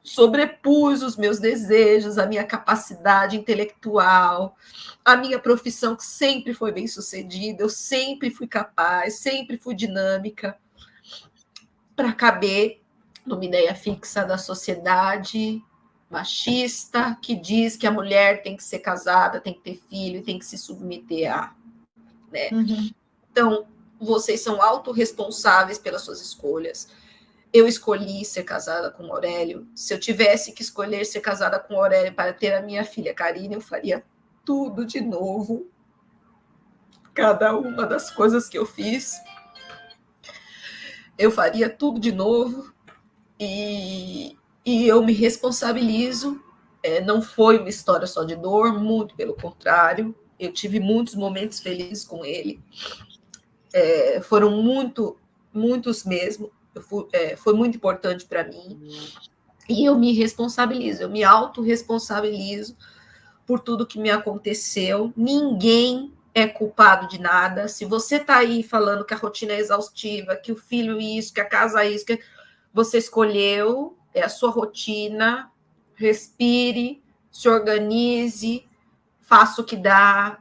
sobrepus os meus desejos, a minha capacidade intelectual, a minha profissão, que sempre foi bem sucedida, eu sempre fui capaz, sempre fui dinâmica, para caber numa ideia fixa da sociedade machista, que diz que a mulher tem que ser casada, tem que ter filho, tem que se submeter a... Né? Uhum. Então, vocês são autorresponsáveis pelas suas escolhas. Eu escolhi ser casada com o Aurélio. Se eu tivesse que escolher ser casada com o Aurélio para ter a minha filha Karina, eu faria tudo de novo. Cada uma das coisas que eu fiz, eu faria tudo de novo. E eu me responsabilizo. Não foi uma história só de dor, muito pelo contrário. Eu tive muitos momentos felizes com ele. Foram muitos mesmo. Foi muito importante para mim. E eu me responsabilizo, eu me autorresponsabilizo por tudo que me aconteceu. Ninguém é culpado de nada. Se você está aí falando que a rotina é exaustiva, que o filho isso, que a casa isso, que você escolheu, é a sua rotina, respire, se organize, faça o que dá,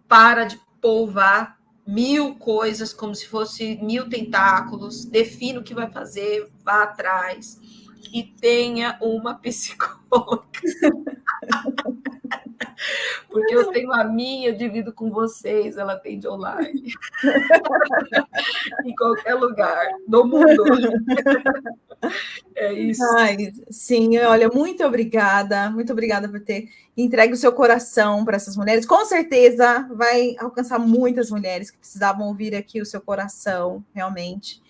para de polvar 1000 coisas como se fosse 1000 tentáculos, defina o que vai fazer, vá atrás e tenha uma psicóloga. Porque eu tenho a minha, eu divido com vocês, ela atende online. Em qualquer lugar do mundo. É isso. Ai, sim, olha, muito obrigada por ter entregue o seu coração para essas mulheres. Com certeza vai alcançar muitas mulheres que precisavam ouvir aqui o seu coração, realmente.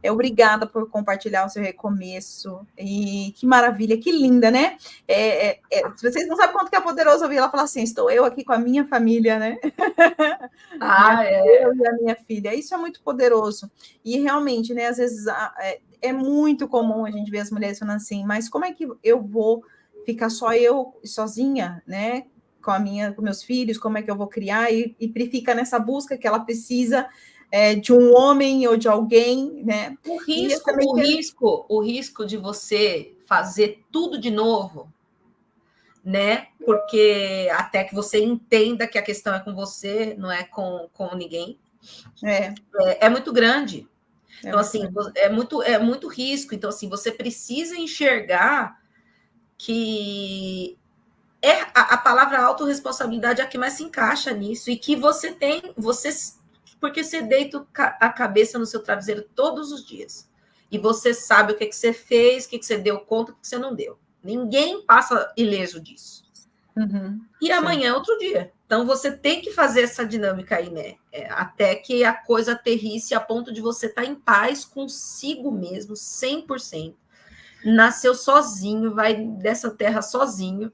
Obrigada por compartilhar o seu recomeço. E que maravilha, que linda, né? Vocês não sabem quanto que é poderoso ouvir ela falar assim: estou eu aqui com a minha família, né? Eu e a minha filha. Isso é muito poderoso. E realmente, né? Às vezes é muito comum a gente ver as mulheres falando assim, mas como é que eu vou ficar só eu sozinha, né? Com meus filhos, como é que eu vou criar? E fica nessa busca que ela precisa de um homem ou de alguém, né? E eu também quero... O risco de você fazer tudo de novo, né? Porque até que você entenda que a questão é com você, não é com ninguém, é muito grande. Então, assim, é muito risco. Então, assim, você precisa enxergar que a palavra autorresponsabilidade é a que mais se encaixa nisso, e que você porque você deita a cabeça no seu travesseiro todos os dias. E você sabe o que você fez, o que você deu conta, o que você não deu. Ninguém passa ileso disso. Uhum, e amanhã é outro dia. Então, você tem que fazer essa dinâmica aí, né? Até que a coisa aterrisse a ponto de você estar em paz consigo mesmo, 100%. Nasceu sozinho, vai dessa terra sozinho,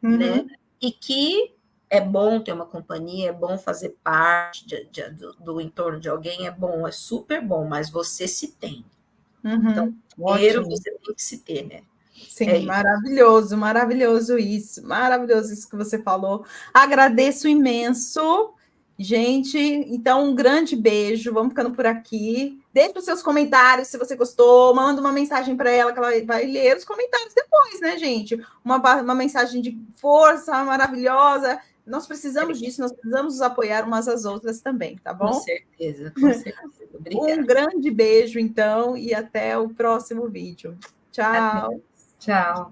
né? E que é bom ter uma companhia, é bom fazer parte do entorno de alguém, é bom, é super bom, mas você se tem. Então, primeiro você tem que se ter, né? Sim, maravilhoso, maravilhoso isso que você falou. Agradeço imenso, gente. Então, um grande beijo. Vamos ficando por aqui. Deixe os seus comentários se você gostou. Manda uma mensagem para ela que ela vai ler os comentários depois, né, gente? Uma mensagem de força maravilhosa. Nós precisamos disso, nós precisamos nos apoiar umas às outras também, tá bom? Com certeza, com certeza. Obrigada. Um grande beijo, então, e até o próximo vídeo. Tchau. Tchau.